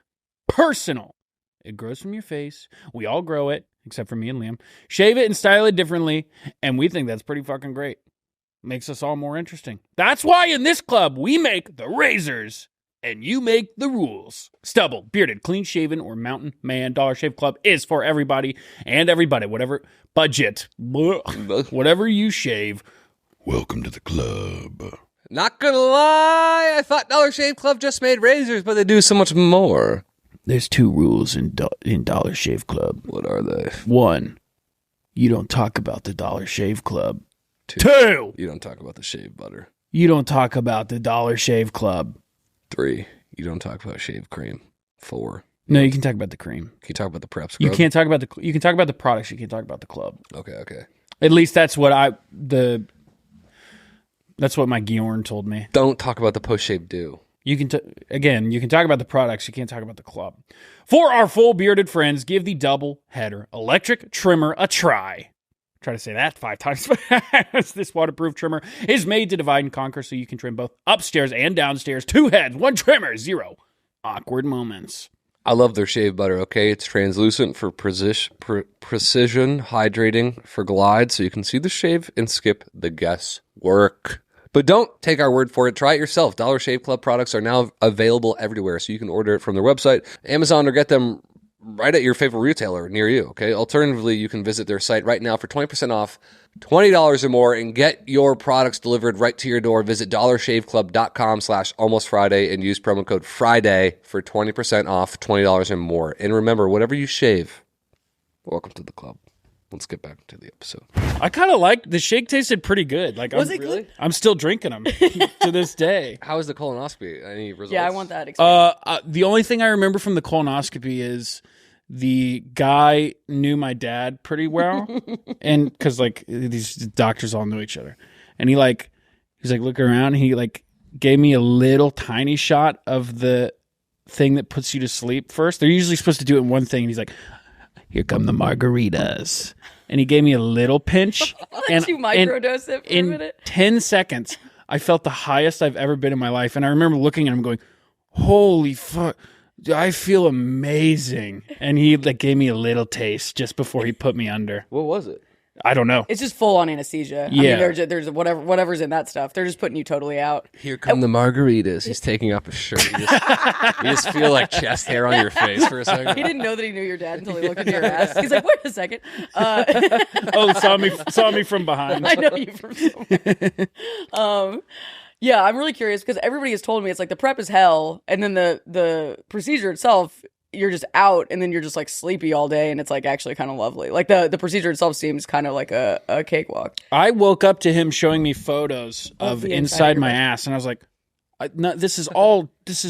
personal. It grows from your face. We all grow it, except for me and Liam. Shave it and style it differently, and we think that's pretty fucking great. Makes us all more interesting. That's why in this club, we make the razors, and you make the rules. Stubble, bearded, clean-shaven, or mountain man, Dollar Shave Club is for everybody and everybody, whatever budget, whatever you shave. Welcome to the club. Not gonna lie, I thought Dollar Shave Club just made razors, but they do so much more. There's 2 rules in Dollar Shave Club. What are they? 1, you don't talk about the Dollar Shave Club. 2, you don't talk about the shave butter. You don't talk about the Dollar Shave Club. 3, you don't talk about shave cream. 4, No, you can talk about the cream. can you talk about the prep scrub? You can't talk about you can talk about the products. You can't talk about the club. Okay. At least that's what that's what my Giorn told me. Don't talk about the post-shave dew. You can you can talk about the products. You can't talk about the club. For our full bearded friends, give the double header electric trimmer a try. Try to say that 5 times fast. This waterproof trimmer is made to divide and conquer, so you can trim both upstairs and downstairs. 2 heads, 1 trimmer, 0 awkward moments. I love their shave butter, okay? It's translucent for precision, hydrating for glide, so you can see the shave and skip the guesswork. But don't take our word for it. Try it yourself. Dollar Shave Club products are now available everywhere, so you can order it from their website, Amazon, or get them right at your favorite retailer near you, okay? Alternatively, you can visit their site right now for 20% off, $20 or more, and get your products delivered right to your door. Visit dollarshaveclub.com/almostfriday and use promo code FRIDAY for 20% off, $20 or more. And remember, whatever you shave, welcome to the club. Let's get back to the episode. I kind of liked the shake. Tasted pretty good. Like, Was it good? I'm still drinking them to this day. How is the colonoscopy? Any results? Yeah, I want that experience. The only thing I remember from the colonoscopy is the guy knew my dad pretty well, and because like these doctors all knew each other, and he's like looking around, and he like gave me a little tiny shot of the thing that puts you to sleep first. They're usually supposed to do it in one thing, and he's like, "Here come the margaritas," and he gave me a little pinch, and you microdose it for a minute. 10 seconds, I felt the highest I've ever been in my life, and I remember looking at him going, "Holy fuck. I feel amazing." And he like gave me a little taste just before he put me under. What was it? I don't know. It's just full on anesthesia. Yeah. I mean, there's whatever's in that stuff. They're just putting you totally out. Here come the margaritas. He's taking off his shirt. You just feel like chest hair on your face for a second. He didn't know that he knew your dad until he looked into your ass. He's like, wait a second. Oh, saw me from behind. I know you from somewhere. Yeah, I'm really curious because everybody has told me it's like the prep is hell, and then the procedure itself you're just out and then you're just like sleepy all day and it's like actually kind of lovely. Like the procedure itself seems kind of like a cakewalk. I woke up to him showing me photos of the inside inside my ass, and I was like, this is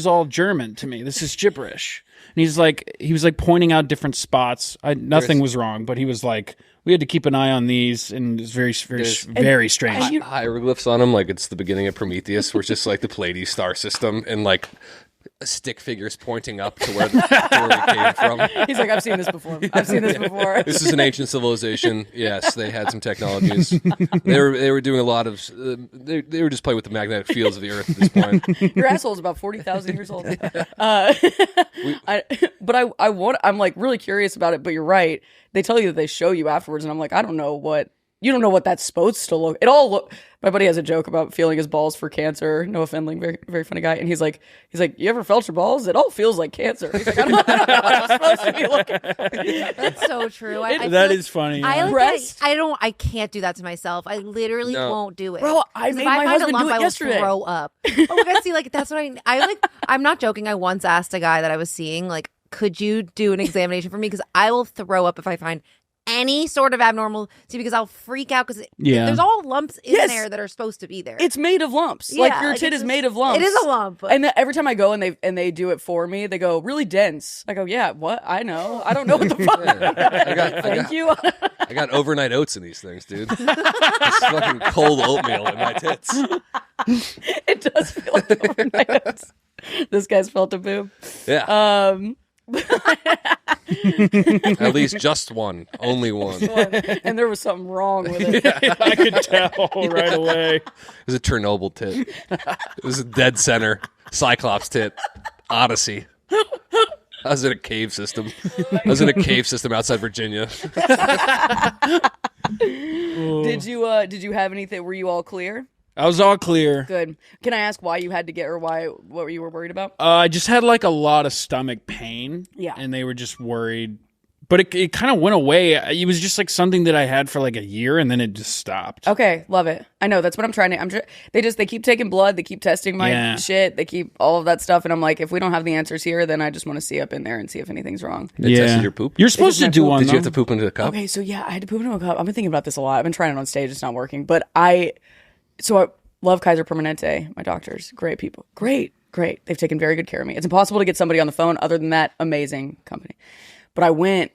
all German to me. This is gibberish. And he was like pointing out different spots. Nothing was wrong, but he was like, we had to keep an eye on these, and it's very strange. Hieroglyphs on them, like it's the beginning of Prometheus, where it's just like the Pleiades star system and like stick figures pointing up to where we came from. He's like, I've seen this before. This is an ancient civilization. Yes, they had some technologies. They were doing a lot of. They were just playing with the magnetic fields of the Earth at this point. Your asshole's about 40,000 years old. I'm like really curious about it, but you're right. They tell you that they show you afterwards, and I'm like, I don't know what. You don't know what that's supposed to look. My buddy has a joke about feeling his balls for cancer. Noah Fendling, very, very funny guy. And he's like, you ever felt your balls? It all feels like cancer. He's like, I don't know what I'm supposed to be looking for. That's so true. That is funny. I can't do that to myself. I literally won't do it. Bro, I made my husband do it yesterday. I will throw up. I see. Like that's what I'm not joking. I once asked a guy that I was seeing, like, could you do an examination for me? Because I will throw up if I find any sort of abnormal, because I'll freak out because there's all lumps in there that are supposed to be there. It's made of lumps. Yeah, like your tit is made of lumps. It is a lump. And every time I go and they do it for me, they go really dense. I go, yeah, what? I know. I don't know what the fuck. Thank you. I got overnight oats in these things, dude. It's fucking cold oatmeal in my tits. It does feel like overnight oats. This guy's felt a boob. Yeah. At least just one. Only one. And there was something wrong with it. Yeah, I could tell right away. It was a Chernobyl tit. It was a dead center. Cyclops tit. Odyssey. I was in a cave system. Outside Virginia. Did you have anything? Were you all clear? I was all clear. Good. Can I ask why you had to get, or what you were worried about? I just had like a lot of stomach pain. Yeah. And they were just worried. But it kind of went away. It was just like something that I had for like a year, and then it just stopped. Okay, love it. I know, that's what I'm trying to. They keep taking blood. They keep testing my shit. They keep all of that stuff, and I'm like, if we don't have the answers here, then I just want to see up in there and see if anything's wrong. They tested your poop. You're supposed to do one. Did you have to poop into a cup? Okay, so yeah, I had to poop into a cup. I've been thinking about this a lot. I've been trying it on stage. It's not working, but I love Kaiser Permanente. My doctors, great people, great. They've taken very good care of me. It's impossible to get somebody on the phone. Other than that, amazing company. But I went.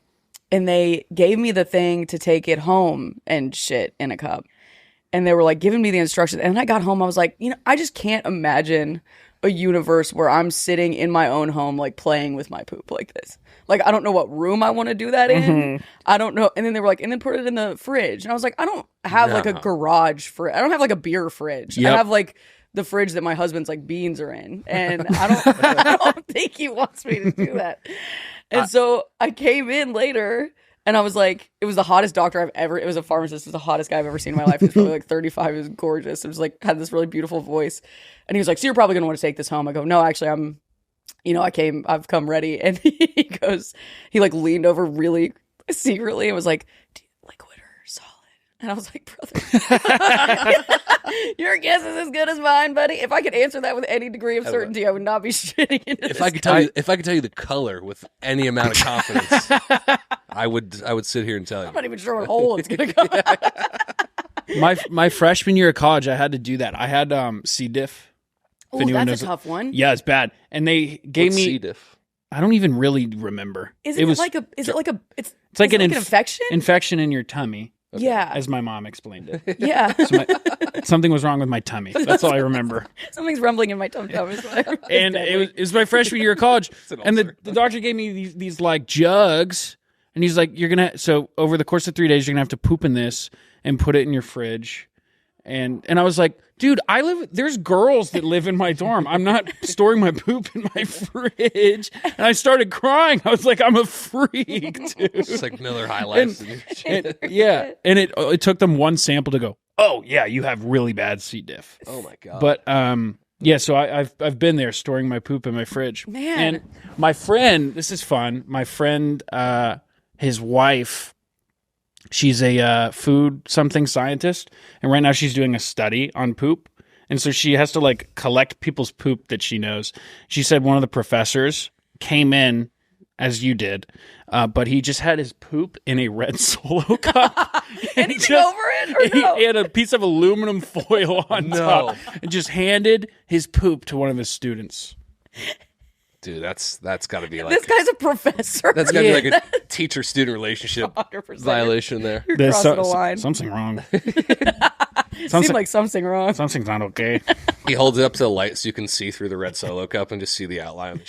And they gave me the thing to take it home and shit in a cup. And they were like giving me the instructions. And I got home, I was like, I just can't imagine a universe where I'm sitting in my own home, like playing with my poop like this. Like, I don't know what room I want to do that in. Mm-hmm. I don't know. And then they were like, and then put it in the fridge. And I was like, I don't have like a garage fridge. I don't have like a beer fridge. Yep. I have like the fridge that my husband's like beans are in. And I don't think he wants me to do that. And so I came in later and I was like, it was the hottest doctor it was a pharmacist. It was the hottest guy I've ever seen in my life. He was probably like 35. He was gorgeous. It was like, had this really beautiful voice. And he was like, so you're probably going to want to take this home. I go, no, actually I've come ready. And he like leaned over really secretly and was like, do you liquid or solid? And I was like, brother, your guess is as good as mine, buddy. If I could answer that with any degree of certainty, I would not be shitting into if I could tell you the color with any amount of confidence, I would sit here and tell you. I'm not even sure what hole it's gonna go. My freshman year of college, I had to do that. I had C. diff. Oh, that's a tough one. Yeah, it's bad. And they gave me C. diff. I don't even really remember. It's like an infection? Infection in your tummy. Okay. Yeah. As my mom explained it. Yeah. So something was wrong with my tummy. That's all I remember. Something's rumbling in my tummy. And it was my freshman year of college. And the doctor gave me these like jugs. And he's like, so over the course of 3 days, you're going to have to poop in this and put it in your fridge. And I was like, dude, there's girls that live in my dorm. I'm not storing my poop in my fridge. And I started crying. I was like, I'm a freak, dude. It's like Miller High Life. Yeah. And it took them one sample to go, oh, yeah, you have really bad C. diff. Oh, my God. But, yeah, so I've been there storing my poop in my fridge. Man. And my friend, this is fun. My friend, his wife, she's a food something scientist, and right now she's doing a study on poop. And so she has to like collect people's poop that she knows. She said one of the professors came in as you did, but he just had his poop in a red Solo cup. Anything over it or no? He had a piece of aluminum foil on top and just handed his poop to one of his students. Dude, that's got to be like This guy's a professor. that's got to be like a teacher-student relationship 100%. violation there. You're There's crossing the line. something wrong. Seemed like something wrong. Something's not okay. He holds it up to the light so you can see through the red Solo cup and just see the outline of the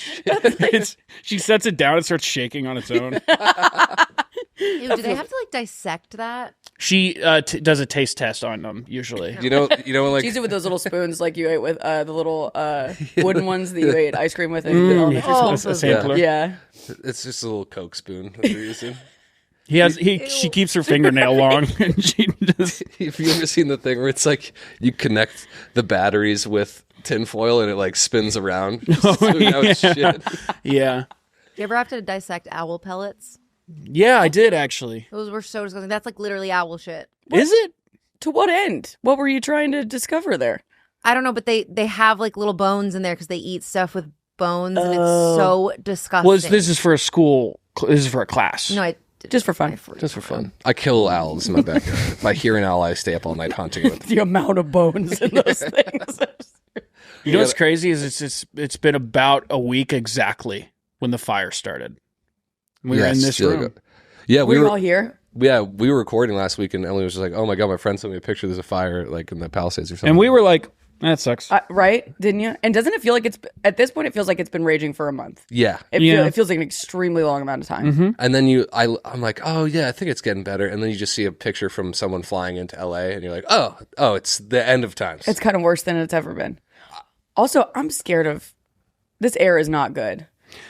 shit. She sets it down and starts shaking on its own. Ew, do they have to like dissect that? She does a taste test on them usually. You know, like She used it with those little spoons like you ate with the little wooden ones that you ate ice cream with in elementary Oh, school. A sampler. Yeah. it's just a little Coke spoon that they're using. She keeps her fingernail long, and she just. Have you ever seen the thing where it's like you connect the batteries with tinfoil and it like spins around? Shit. Yeah, Do you ever have to dissect owl pellets? yeah, I did actually. Those were so disgusting. That's like literally owl shit. Is it? To what end? What were you trying to discover there? I don't know, but they have like little bones in there because they eat stuff with bones, and it's so disgusting. Well, this is for a school. This is for a class. No, I Just for fun. Just for fun. I kill owls in my backyard. If I hear an owl, I stay up all night hunting with. The amount of bones in those things. You know what's crazy is it's been about a week exactly when the fire started. We were in this room. Yeah, We were all here. Yeah, we were recording last week, and Emily was just like, "Oh my god, my friend sent me a picture. There's a fire like in the Palisades or something." And we were like, that sucks. Right? Didn't you? And doesn't it feel like at this point, it feels like it's been raging for a month. yeah. It feels like an extremely long amount of time. And then I'm like, oh yeah, I think it's getting better. And then you just see a picture from someone flying into LA, and you're like, oh, it's the end of times. It's kind of worse than it's ever been. Also, I'm scared of this air is not good.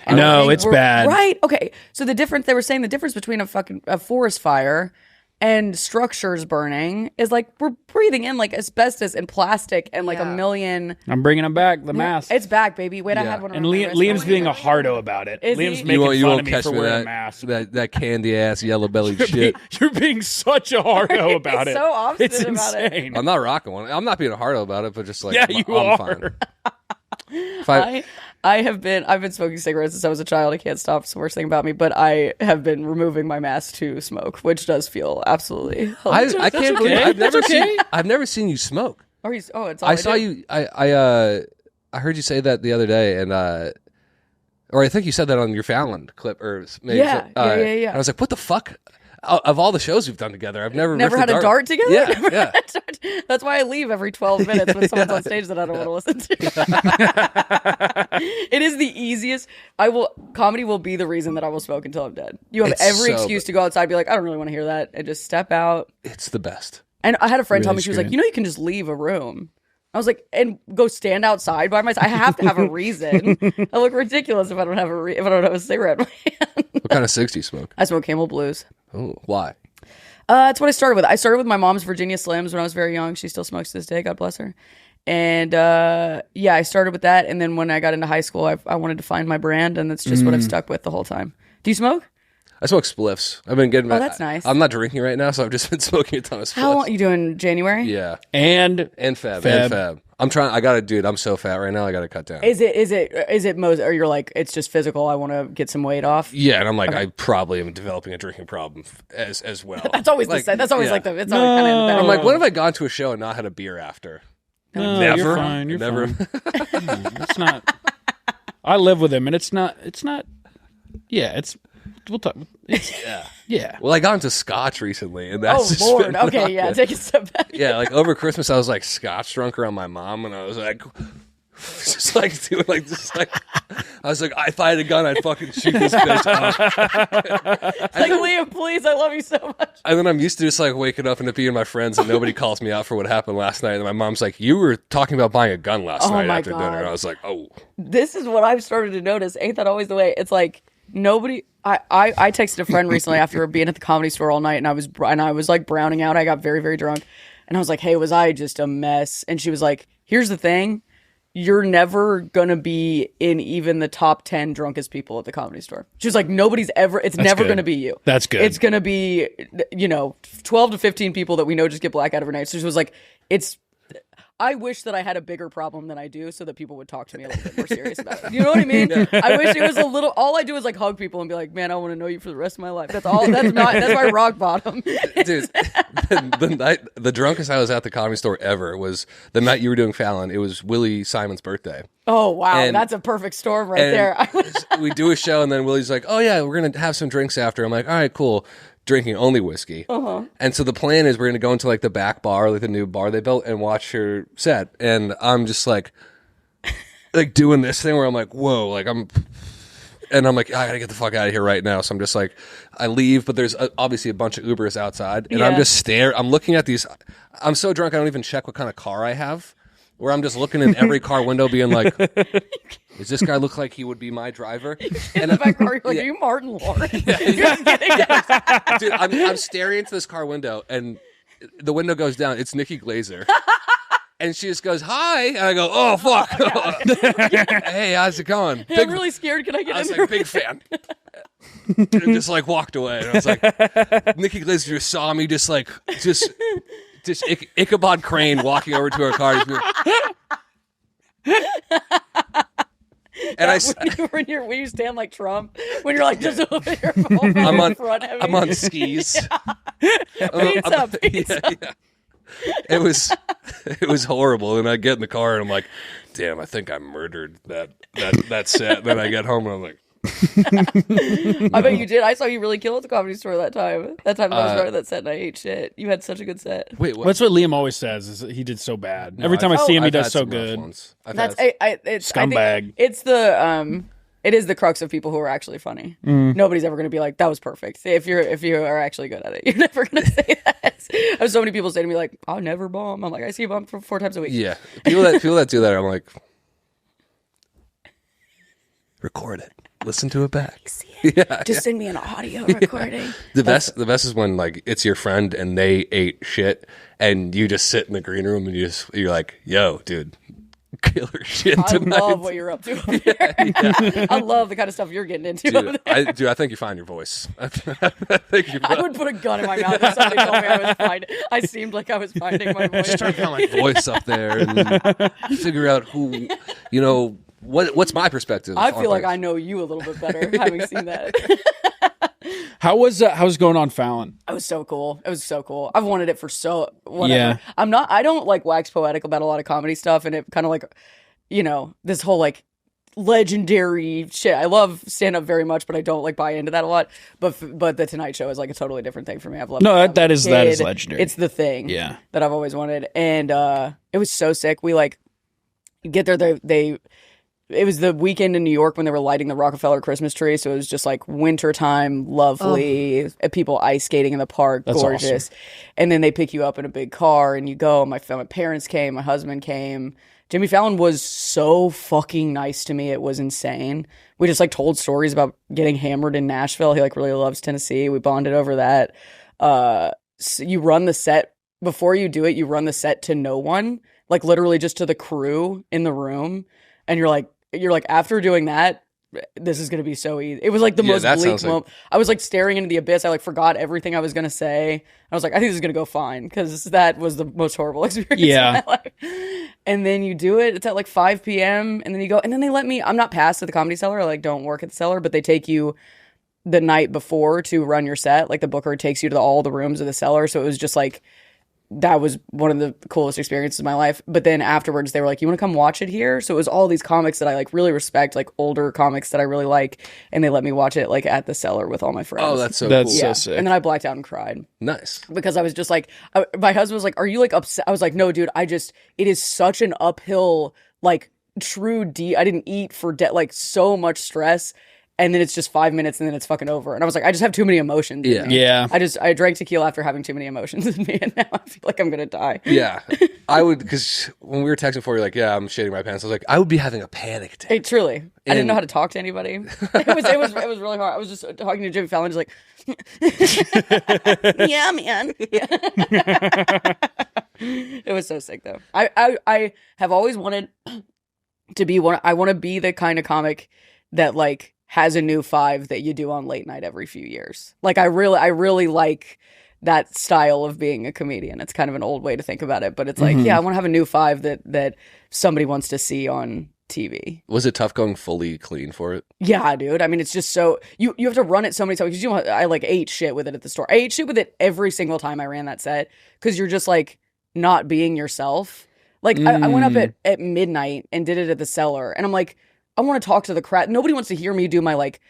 No, it's bad. Right? Okay. So they were saying the difference between a forest fire and structures burning is like we're breathing in like asbestos and plastic and like a million. I'm bringing them back. The mask. It's back, baby. Wait, I had one. And on my wrist. Liam's being a hardo about it. Is Liam's he? making you fun won't of me catch for me wearing a that, mask. that candy ass yellow bellied shit. You're being such a hardo about it. so obstinate It's about it. insane. I'm not rocking one. I'm not being a hardo about it, but just like Yeah, I'm you are. fine. If I've been smoking cigarettes since I was a child. I can't stop. It's the worst thing about me. But I have been removing my mask to smoke, which does feel absolutely. I can't believe okay. I've never seen you smoke. It's all I saw you. I heard you say that the other day, and or I think you said that on your Fallon clip, or maybe Yeah. And I was like, what the fuck? Of all the shows we've done together, I've never Never ripped had a dart together? Yeah, Never yeah. had a dart. That's why I leave every 12 minutes when someone's on stage that I don't want to listen to. It is the easiest. Comedy will be the reason that I will smoke until I'm dead. You have It's every so excuse to go outside and be like, I don't really want to hear that. And just step out. It's the best. And I had a friend tell Really me, she was like, screwed. you know, you can just leave a room. I was like, and go stand outside by myself. I have to have a reason. I look ridiculous if I don't have if I don't have a cigarette in my hand. What kind of cigs do you smoke? I smoke Camel Blues. Oh, why? That's what I started with. I started with my mom's Virginia Slims when I was very young. She still smokes to this day. God bless her. And I started with that. And then when I got into high school, I wanted to find my brand, and that's just what I've stuck with the whole time. Do you smoke? I smoke spliffs. I've been getting. Oh, that's nice. I'm not drinking right now, so I've just been smoking a ton of spliffs. How long you doing? January? Yeah, And and fab. I'm trying. I gotta, dude. I'm so fat right now. I gotta cut down. Is it most? Or you're like, it's just physical. I want to get some weight off. Yeah, and I'm like, I probably am developing a drinking problem as well. That's always the same. That's always yeah. like the. It's always kind of in the back. I'm like, when have I gone to a show and not had a beer after? no, Never. You're fine. You're Never. fine. It's not. I live with him, and it's not. Yeah, it's. We'll talk. Yeah. Well, I got into scotch recently, and that's Oh just Lord. been Okay, not yeah. good. Take a step back. Yeah, like over Christmas, I was like scotch drunk around my mom, and I was like, just like doing like this, like I was like, if I had a gun, I'd fucking shoot this bitch up. Like, Liam, please, I love you so much. And then I'm used to just like waking up and it being my friends, and nobody calls me out for what happened last night. And my mom's like, "You were talking about buying a gun last night my after God. dinner." And I was like, "Oh, This is what I've started to notice. Ain't that always the way? It's like nobody. I texted a friend recently after being at the Comedy Store all night, and I was like browning out. I got very, very drunk, and I was like, "Hey, was I just a mess?" And she was like, "Here's the thing. You're never gonna be in even the top 10 drunkest people at the Comedy Store." She was like, "Nobody's ever. It's never good. gonna be you. That's good. It's gonna be 12 to 15 people that we know just get blackout every night." So she was like, I wish that I had a bigger problem than I do, so that people would talk to me a little bit more serious about it. You know what I mean? I wish it was a little. All I do is like hug people and be like, "Man, I want to know you for the rest of my life." That's all. That's my rock bottom. Dude, the drunkest I was at the Comedy Store ever was the night you were doing Fallon. It was Willie Simon's birthday. Oh wow, And- that's a perfect storm right there. We do a show, and then Willie's like, "Oh yeah, we're gonna have some drinks after." I'm like, "All right, cool." Drinking only whiskey. And so the plan is we're gonna go into like the back bar, like the new bar they built, and watch her set. And I'm just like doing this thing where I'm like, whoa, like I'm like, I gotta get the fuck out of here right now. So I'm just like, I leave, but there's obviously a bunch of Ubers outside, and I'm just I'm looking at these. I'm so drunk I don't even check what kind of car I have. Where I'm just looking in every car window, being like, "Does this guy look like he would be my driver?" In the back car, you're like, "Are you Martin Lawrence?" Dude, I'm staring into this car window, and the window goes down. It's Nikki Glazer, and she just goes, "Hi," and I go, "Oh fuck, hey, how's it going?" Hey, I'm really scared. Can I get I was in like, there? big fan. And just like walked away. And I was like, Nikki Glazer just saw me just Ichabod Crane walking over to her car. And when you stand like Trump, when you're like just over your phone, I'm on front I'm on skis. Pizza. Yeah. It was horrible. And I get in the car and I'm like, damn, I think I murdered that set. And then I get home and I'm like, I bet you did. I saw you really kill at the Comedy Store that time. That time I was running that set and I ate shit. You had such a good set. wait, what? That's what Liam always says. Is that he did so bad. Every time I see him, he does so good. That's it's Scumbag. I think it's the it is the crux of people who are actually funny. Nobody's ever going to be like, that was perfect. If you are actually good at it, you're never going to say that. I have so many people say to me like, I'll never bomb. I'm like, I see you bomb 4 times a week. Yeah, people that do that, I'm like, record it, listen to it back. Just send me an audio recording. The best is when like it's your friend and they ate shit and you just sit in the green room and you're like, yo, dude, killer shit tonight. I love what you're up to over there. I love the kind of stuff you're getting into over there. I think you find your voice. I would put a gun in my mouth if somebody told me I seemed like I was finding my voice. Just trying to find my voice up there and figure out who, what's my perspective. I feel like I know you a little bit better having seen that. How's going on Fallon? It was so cool. It was so cool. I've wanted it for whatever. Yeah. I don't like wax poetic about a lot of comedy stuff, and it kind of like, this whole like legendary shit. I love stand up very much, but I don't like buy into that a lot. But the Tonight Show is like a totally different thing for me. I've loved that is legendary. It's the thing. Yeah. That I've always wanted, and it was so sick. We like get there. It was the weekend in New York when they were lighting the Rockefeller Christmas tree, so it was just like wintertime, lovely, people ice skating in the park, That's gorgeous. awesome. And then they pick you up in a big car and you go. My parents came, my husband came. Jimmy Fallon was so fucking nice to me. It was insane. We just like told stories about getting hammered in Nashville. He like really loves Tennessee. We bonded over that. So you run the set before you do it. You run the set to no one, like literally just to the crew in the room. And you're like, after doing that, this is going to be so easy. It was like the most bleak moment. I was like staring into the abyss. I like forgot everything I was going to say. I was like, I think this is going to go fine because that was the most horrible experience of my life. And then you do it. It's at like 5 p.m. And then you go. And then they let me, I'm not passed at the Comedy Cellar. I like don't work at the Cellar, but they take you the night before to run your set. Like the booker takes you to all the rooms of the Cellar. So it was just like, that was one of the coolest experiences of my life. But then afterwards they were like, you want to come watch it here? So it was all these comics that I like really respect, like older comics that I really like. And they let me watch it like at the Cellar with all my friends. Oh, that's so cool. So sick. And then I blacked out and cried. Nice. Because I was just like, my husband was like, are you like upset? I was like, no, dude, it is such an uphill, like true I didn't eat for like so much stress. And then it's just 5 minutes and then it's fucking over. And I was like, I just have too many emotions. Yeah. In me. Yeah. I drank tequila after having too many emotions in me. And now I feel like I'm going to die. Yeah. I would, because when we were texting before, you're like, yeah, I'm shitting my pants. I was like, I would be having a panic attack. Hey, truly. I didn't know how to talk to anybody. It was really hard. I was just talking to Jimmy Fallon, just like, yeah, man. It was so sick, though. I have always wanted to be one. I want to be the kind of comic that, like, has a new 5 that you do on late night every few years. Like I really like that style of being a comedian. It's kind of an old way to think about it, but it's like, yeah, I want to have a new 5 that somebody wants to see on TV. Was it tough going fully clean for it? Yeah, dude. I mean, it's just so you have to run it so many times because I like ate shit with it at the store. I ate shit with it every single time I ran that set because you're just like not being yourself. Like I went up at midnight and did it at the Cellar, and I'm like, I want to talk to the crowd. Nobody wants to hear me do my like,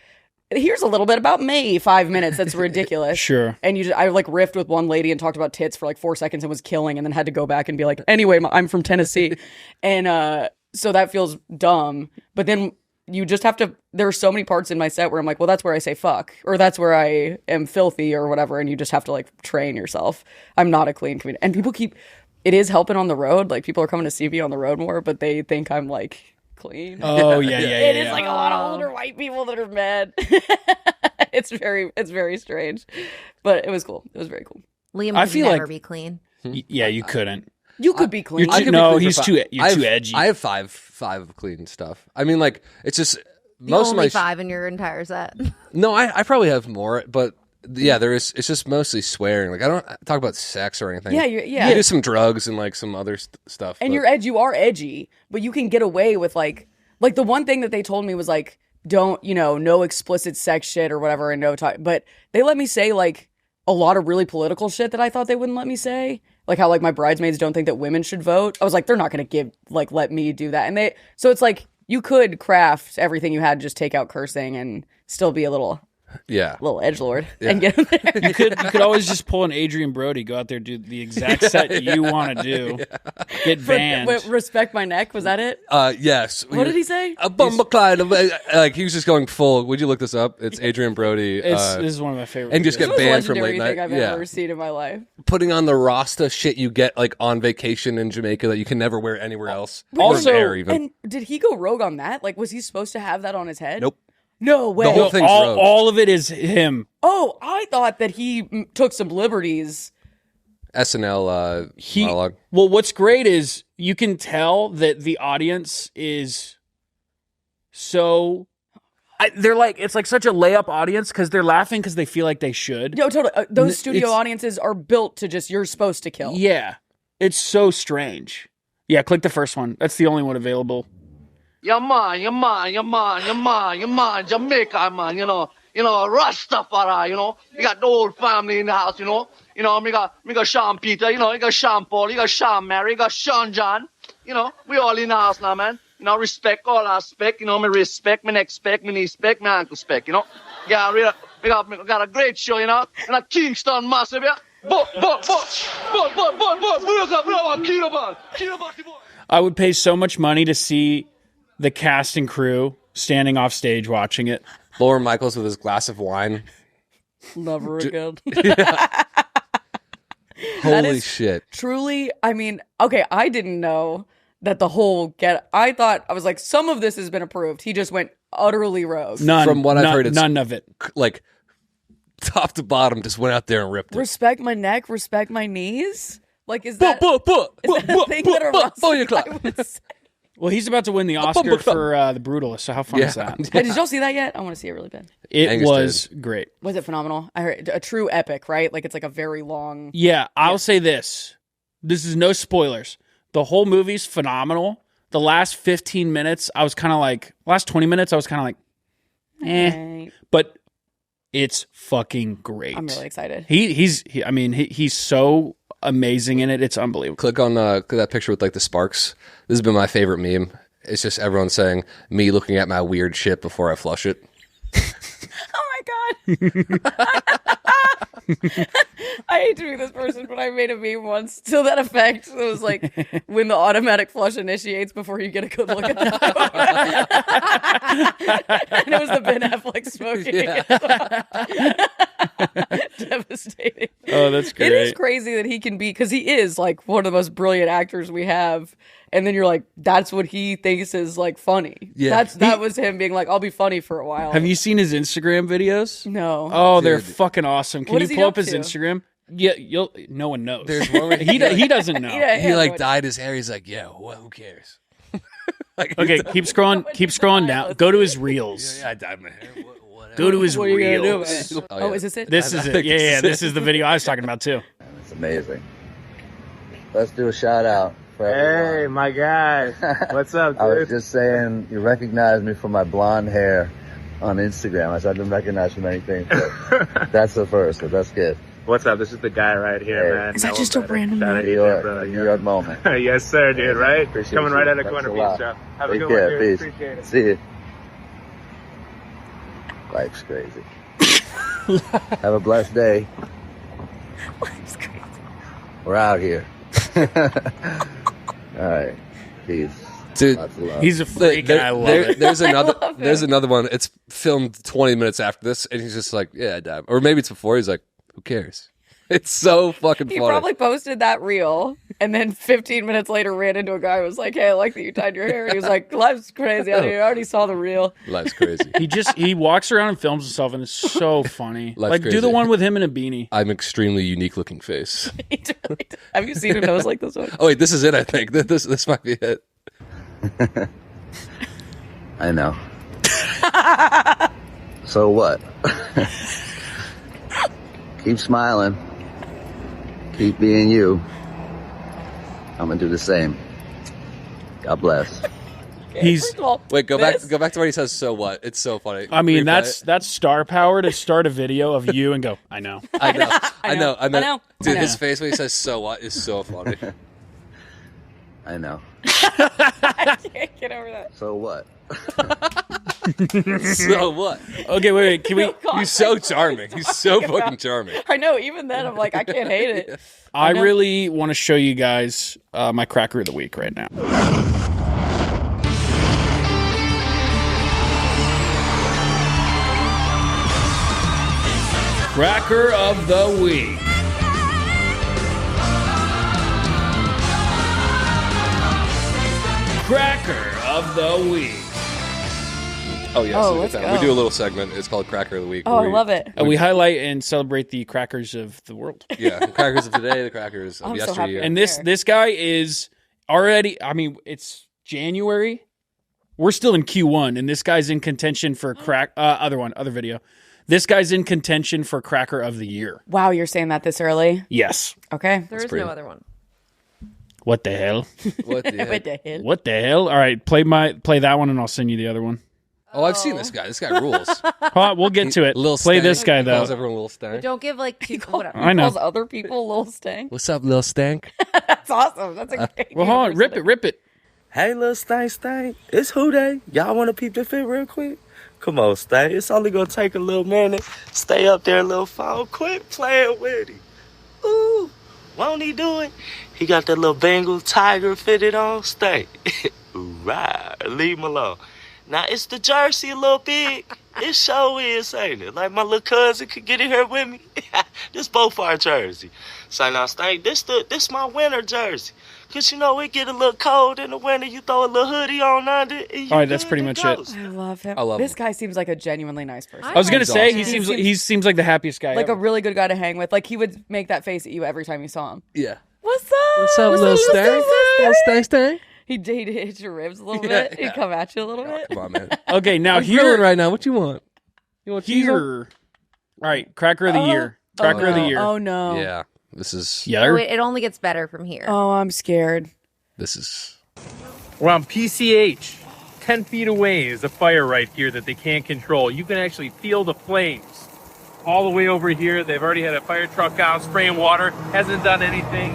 here's a little bit about me, 5 minutes. That's ridiculous. Sure. And I like riffed with one lady and talked about tits for like 4 seconds and was killing, and then had to go back and be like, anyway, I'm from Tennessee, and so that feels dumb. But then you just have to, there are so many parts in my set where I'm like, well, that's where I say fuck, or that's where I am filthy or whatever. And you just have to like train yourself. I'm not a clean comedian. And people it is helping on the road. Like people are coming to see me on the road more, but they think I'm like clean. Oh, yeah. It is like a lot of older white people that are mad. It's very strange, but it was cool. It was very cool. Liam I could feel never like- be clean. Yeah, you couldn't. You could be clean. I could be No, clean for he's five. too I have- edgy. I have five clean stuff. I mean, like it's just The most of only my 5 in your entire set. No, I probably have more, but yeah, it's just mostly swearing. Like I don't talk about sex or anything. Yeah, I do some drugs and like some other stuff. And but- you are edgy, but you can get away with like the one thing that they told me was like, don't, no explicit sex shit or whatever, and no talk. But they let me say like a lot of really political shit that I thought they wouldn't let me say. Like how like my bridesmaids don't think that women should vote. I was like, they're not going to let me do that. And so it's like you could craft everything you had, just take out cursing and still be a little edgelord and get in there. You could always just pull an Adrien Brody, go out there, do the exact set you want to do, get banned. But respect my neck, was that it? Yes. What did he say? A Bumbleclyde. Like he was just going full. Would you look this up? It's Adrien Brody. This is one of my favorite. and just videos. get It was a banned from legendary late thing night. I've ever seen in my life. Putting on the Rasta shit you get like on vacation in Jamaica that you can never wear anywhere else. Also- or there even. And did he go rogue on that? Like, was he supposed to have that on his head? Nope. No way. The whole thing's rogue. all of it is him. Oh, I thought that he took some liberties. SNL monologue. Well, what's great is you can tell that the audience is so. They're like, it's like such a layup audience because they're laughing because they feel like they should. No, totally. Those studio It's- audiences are built to just, you're supposed to kill. Yeah, it's so strange. Yeah, click the first one. That's the only one available. Yeah, man, Jamaica, man, Rastafari, you got the whole family in the house, me got Sean Peter, you got Sean Paul, you got Sean Mary, you got Sean John, we all in the house now, man. Respect all our spec, me respect, me next spec, me knee spec, me ankle spec, Yeah, we got a great show, and a Kingston massive, yeah. I would pay so much money to see the cast and crew standing off stage watching it. Lorne Michaels with his glass of wine. Never again. Holy shit. Truly, I mean, okay, I didn't know that the whole I was like, some of this has been approved. He just went utterly rogue. None. From what I've heard, it's none of it. Like top to bottom, just went out there and ripped it. Respect my neck, respect my knees. Like, is that a thing that a roster guy would say? Well, he's about to win the Oscar for The Brutalist, so how fun is that? Hey, did y'all see that yet? I want to see it really bad. It Angus was great. Was it phenomenal? I heard a true epic, right? Like, it's like a very long. Yeah, I'll say this. This is no spoilers. The whole movie's phenomenal. The last 15 minutes, I was kind of like, last 20 minutes, I was kind of like, Right. But it's fucking great. I'm really excited. He's so amazing in it. It's unbelievable. Click on that picture with like the sparks. This has been my favorite meme. It's just everyone saying me looking at my weird shit before I flush it. Oh my god! I hate to be this person, but I made a meme once to that effect. It was like when the automatic flush initiates before you get a good look at the phone. And it was the Ben Affleck smoking. Devastating. Oh, that's great. It is crazy that he can be, because he is like one of the most brilliant actors we have. And then you're like, that's what he thinks is like funny. Yeah. That was him being like, I'll be funny for a while. Have you seen his Instagram videos? No. Oh, they're Dude. fucking awesome. Can What you is he pull up up his to? Instagram? Yeah, no one knows. There's one where he doesn't know. Yeah, he yeah, like no, dyed his hair. He's like, yeah, well, who cares? Like, Okay, keep scrolling down. Go to his reels. yeah, I dyed my hair. Whatever. Go to his What are you gonna do reels. about it? Oh, yeah. Is this it? This is it. Yeah, this is the video I was talking about too. It's amazing. Let's do a shout out for everyone. Hey, my guy. What's up, dude? I was just saying, you recognize me for my blonde hair on Instagram. I've been recognized for many things, but that's the first, so that's good. What's up? This is the guy right here, Hey. man. Is that just a random Shout out to New you, York, brother. New York moment. Yes, sir, dude, right? Appreciate Coming you. right out of Thanks Corner a Beach, lot. so have a Take good care. one, dude. Peace. Appreciate it. See you. Life's crazy. Have a blessed day. Life's crazy. We're out here. All right. Peace. Dude, Lots of love. He's a freak, and I love it. There's another one. It's filmed 20 minutes after this, and he's just like, yeah, Dad. Or maybe it's before. He's like, who cares? It's so fucking He funny. probably posted that reel and then 15 minutes later ran into a guy who was like, hey, I like that you tied your hair. And he was like, life's crazy out here. I already saw the reel. Life's crazy. He walks around and films himself, and it's so funny. Life's Like, crazy. do the one with him in a beanie. I'm extremely unique looking face. Have you seen a nose like this one? Oh wait, this is it. I think this might be it. I know. So what? Keep smiling. Keep being you. I'm gonna do the same. God bless. He's. First of all, Wait, go this- back to what he says. So what? It's so funny. I mean, Replay that's star power to start a video of you and go, I know. it. I know. I know. Dude, I know. his face when he says "so what" is so funny. I know. I can't get over that. So what? So what? Okay, wait. Can we? God, He's so charming. He's so fucking charming. I know. Even then, I'm like, I can't hate it. I know. really want to show you guys my cracker of the week right now. Cracker of the week. Cracker of the week. Oh yeah, Oh, so let's we go. do a little segment. It's called Cracker of the Week. Oh, where I love it. And we highlight and celebrate the crackers of the world. Yeah, the crackers of today, the crackers of I'm so yesteryear. happy. And this guy is already, I mean, it's January. We're still in Q1, and this guy's in contention for other video. This guy's in contention for cracker of the year. Wow, you're saying that this early? Yes. Okay. There is pretty- no other one. What the hell? What the What heck? the hell? What the hell? All right, play that one, and I'll send you the other one. Oh, I've seen this guy. This guy rules. Hold on, we'll get to it. Lil Play Stank. this guy He calls though. everyone Lil Stank. Don't give like two, whatever. I know. Calls other people Lil Stank. What's up, Lil Stank? That's awesome. That's a great. Well, hold on, rip it. Hey, little Stank. It's who day? Y'all want to peep the fit real quick? Come on, Stank. It's only going to take a little minute. Stay up there a little phone. Quit playing with him. Ooh, won't he do it? He got that little Bengal tiger fitted on. Stank. Right. Leave him alone. Now, it's the jersey a little big. It sure is, ain't it? Like my little cousin could get in here with me. This both our jersey. So now, Stank, this my winter jersey. Cause you know it get a little cold in the winter. You throw a little hoodie on under. And All right, that's pretty much it. I love him. I love this him. guy seems like a genuinely nice person. I was gonna He's say awesome. he seems like the happiest guy. Like ever. a really good guy to hang with. Like he would make that face at you every time you saw him. Yeah. What's up? What's up, Lil Stank? Lil Stank? He'd hit your ribs a little Yeah, bit. yeah. He'd come at you a little bit. Come on, man. Okay, now I'm grilling here, right now. What you want? You want cheese on? here. All right, cracker of the year. Cracker of the year. Oh no. Yeah. This is. Yeah. Oh, it only gets better from here. Oh, I'm scared. This is. We're on PCH. 10 feet away is a fire right here that they can't control. You can actually feel the flames all the way over here. They've already had a fire truck out spraying water. Hasn't done anything.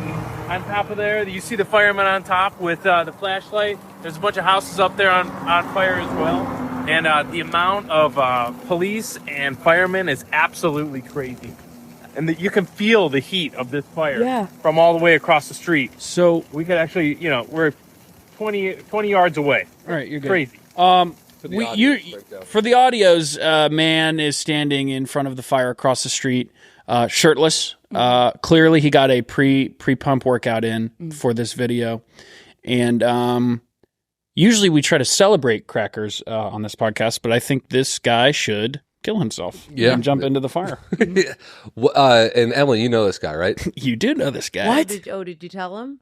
On top of there, you see the fireman on top with the flashlight. There's a bunch of houses up there on fire as well. And the amount of police and firemen is absolutely crazy. And you can feel the heat of this fire from all the way across the street. So we could actually, we're 20 yards away. All right, you're good. Crazy. For the audios, man is standing in front of the fire across the street, shirtless. Clearly, he got a pre-pump workout in for this video, and usually we try to celebrate crackers on this podcast, but I think this guy should kill himself and jump into the fire. And Emily, you know this guy, right? You do know this guy. What? Did you tell him?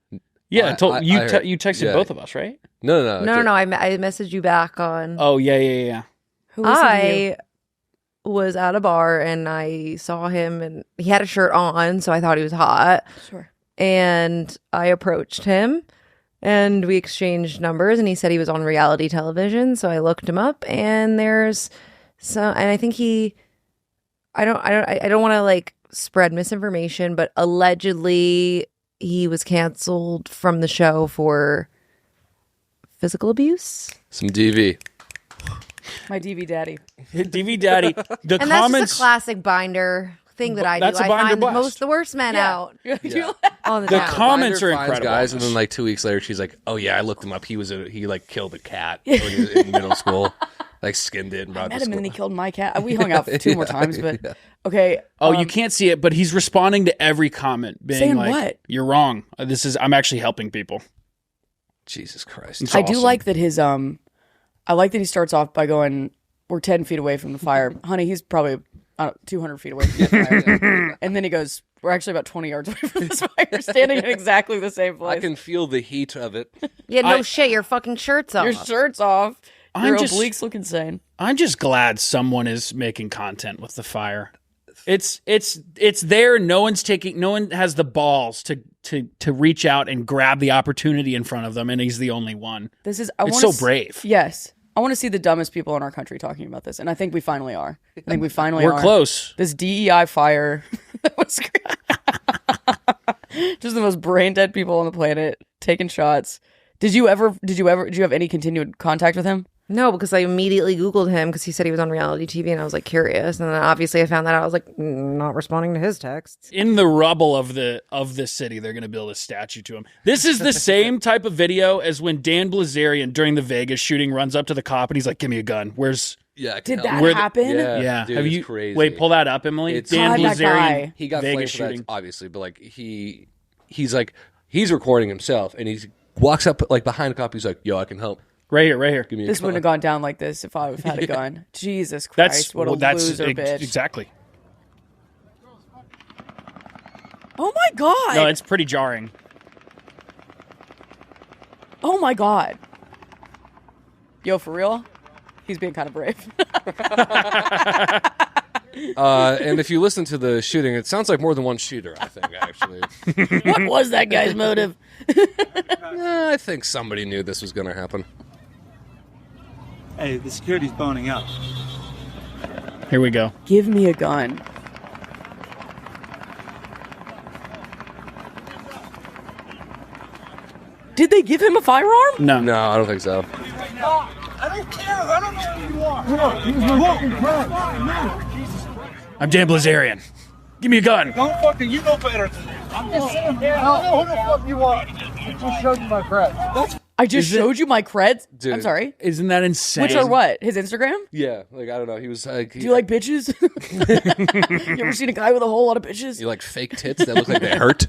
Yeah, you heard- texted both of us, right? No. No. I messaged you back on. Oh yeah. Who is he? was at a bar and I saw him and he had a shirt on, so I thought he was hot. Sure. And I approached him and we exchanged numbers and he said he was on reality television. So I looked him up and there's some, and I think I don't want to like spread misinformation, but allegedly he was canceled from the show for physical abuse. Some DV. My DV daddy. DV daddy. The And comments. that's just a classic binder thing that I do. That's a I binder find blast. the worst men out Yeah. on the The town. comments are Binder finds incredible. guys, and then like 2 weeks later, she's like, "Oh yeah, I looked him up. He like killed a cat when he was in middle school, like skinned it and brought I it met to him school." and then he killed my cat. We hung out two more times, but okay. Oh, you can't see it, but he's responding to every comment, being Saying like, what? "You're wrong. I'm actually helping people." Jesus Christ! It's I do awesome. like that I like that he starts off by going, "We're 10 feet away from the fire." Honey, he's probably 200 feet away from the fire. And then he goes, "We're actually about 20 yards away from this fire, standing in exactly the same place." I can feel the heat of it. Yeah, no shit. Your fucking shirt's off. Your shirt's off. I'm Your just- obliques look insane. I'm just glad someone is making content with the fire. It's there. No one has the balls to reach out and grab the opportunity in front of them, and he's the only one. It's It's so brave. Yes. I want to see the dumbest people in our country talking about this, and I think we finally are. We're are. close. This DEI fire that was just the most brain dead people on the planet taking shots. Did you have any continued contact with him? No, because I immediately Googled him because he said he was on reality TV and I was like curious. And then obviously I found that out. I was like, not responding to his texts. In the rubble of the city, they're going to build a statue to him. This is the same type of video as when Dan Bilzerian during the Vegas shooting runs up to the cop and he's like, "Give me a gun. Where's?" Yeah, Did that happen? Yeah. Dude, Have it's you crazy. wait? Pull that up, Emily. It's- Dan God, that guy. Bilzerian. He got Vegas flamed for that, shooting. obviously, but like he's recording himself, and he walks up like behind a cop. He's like, "Yo, I can help. Right here. Give me a This gun." wouldn't have gone down like this if I had a gun. Jesus Christ, what a loser bitch. Exactly. Oh my God. No, it's pretty jarring. Oh my God. Yo, for real? He's being kind of brave. And if you listen to the shooting, it sounds like more than one shooter. I think actually. What was that guy's motive? I think somebody knew this was going to happen. Hey, the security's boning out. Here we go. Give me a gun. Did they give him a firearm? No. No, I don't think so. I don't care. I don't know who you are. I'm Dan Bilzerian. Give me a gun. Don't fucking, you know better than that. I'm just saying, I don't know who the fuck you are. I just showed you my crap. I just showed you my creds. Dude. I'm sorry. Isn't that insane? Which are what? His Instagram? Yeah, like I don't know. He was like, Do you like bitches? You ever seen a guy with a whole lot of bitches? You like fake tits that look like they hurt?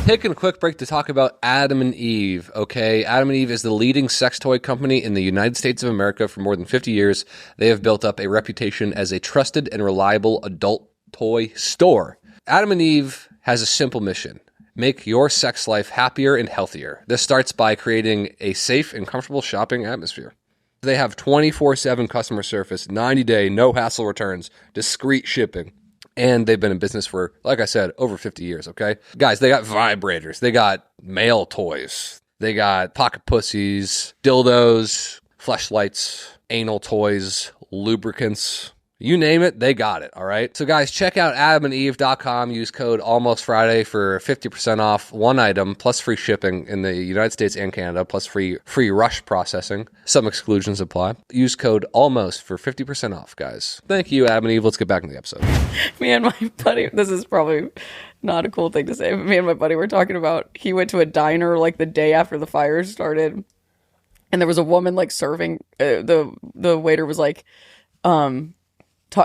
Taking a quick break to talk about Adam and Eve, okay? Adam and Eve is the leading sex toy company in the United States of America for more than 50 years. They have built up a reputation as a trusted and reliable adult toy store. Adam and Eve has a simple mission. Make your sex life happier and healthier. This starts by creating a safe and comfortable shopping atmosphere. They have 24/7 customer service, 90-day, no-hassle returns, discreet shipping. And they've been in business for, like I said, over 50 years, okay? Guys, they got vibrators. They got male toys. They got pocket pussies, dildos, fleshlights, anal toys, lubricants. You name it, they got it, all right? So guys, check out adamandeve.com. Use code ALMOSTFRIDAY for 50% off one item, plus free shipping in the United States and Canada, plus free rush processing. Some exclusions apply. Use code ALMOST for 50% off, guys. Thank you, Adam and Eve. Let's get back into the episode. Me and my buddy, this is probably not a cool thing to say, but me and my buddy were talking about, he went to a diner like the day after the fire started, and there was a woman like serving, the waiter was like,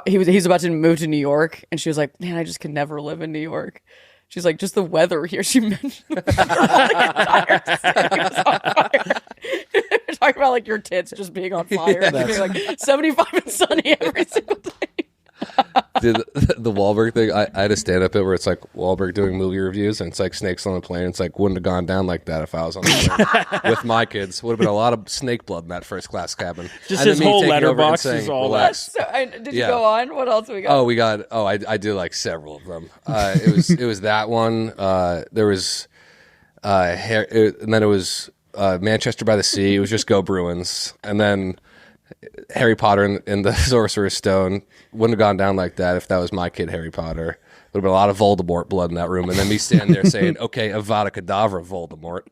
he's about to move to New York, and she was like, "Man, I just could never live in New York." She's like, "Just the weather here." She mentioned the entire city was on fire. We're talking about like your tits just being on fire, being like 75 and sunny every single day. Dude, the Wahlberg thing, I had a stand-up bit where it's like Wahlberg doing movie reviews, and it's like snakes on the plane. It's like, wouldn't have gone down like that if I was on the plane with my kids. Would have been a lot of snake blood in that first class cabin. Just and his then me whole taking over and letterbox saying, is all relax. So, did you go on? What else we got? I did like several of them. It was that one. There was and then it was Manchester by the Sea. It was just Go Bruins, and then Harry Potter and the Sorcerer's Stone. Wouldn't have gone down like that if that was my kid Harry Potter. Would have been a lot of Voldemort blood in that room, and then me standing there saying, "Okay, Avada Kedavra, Voldemort."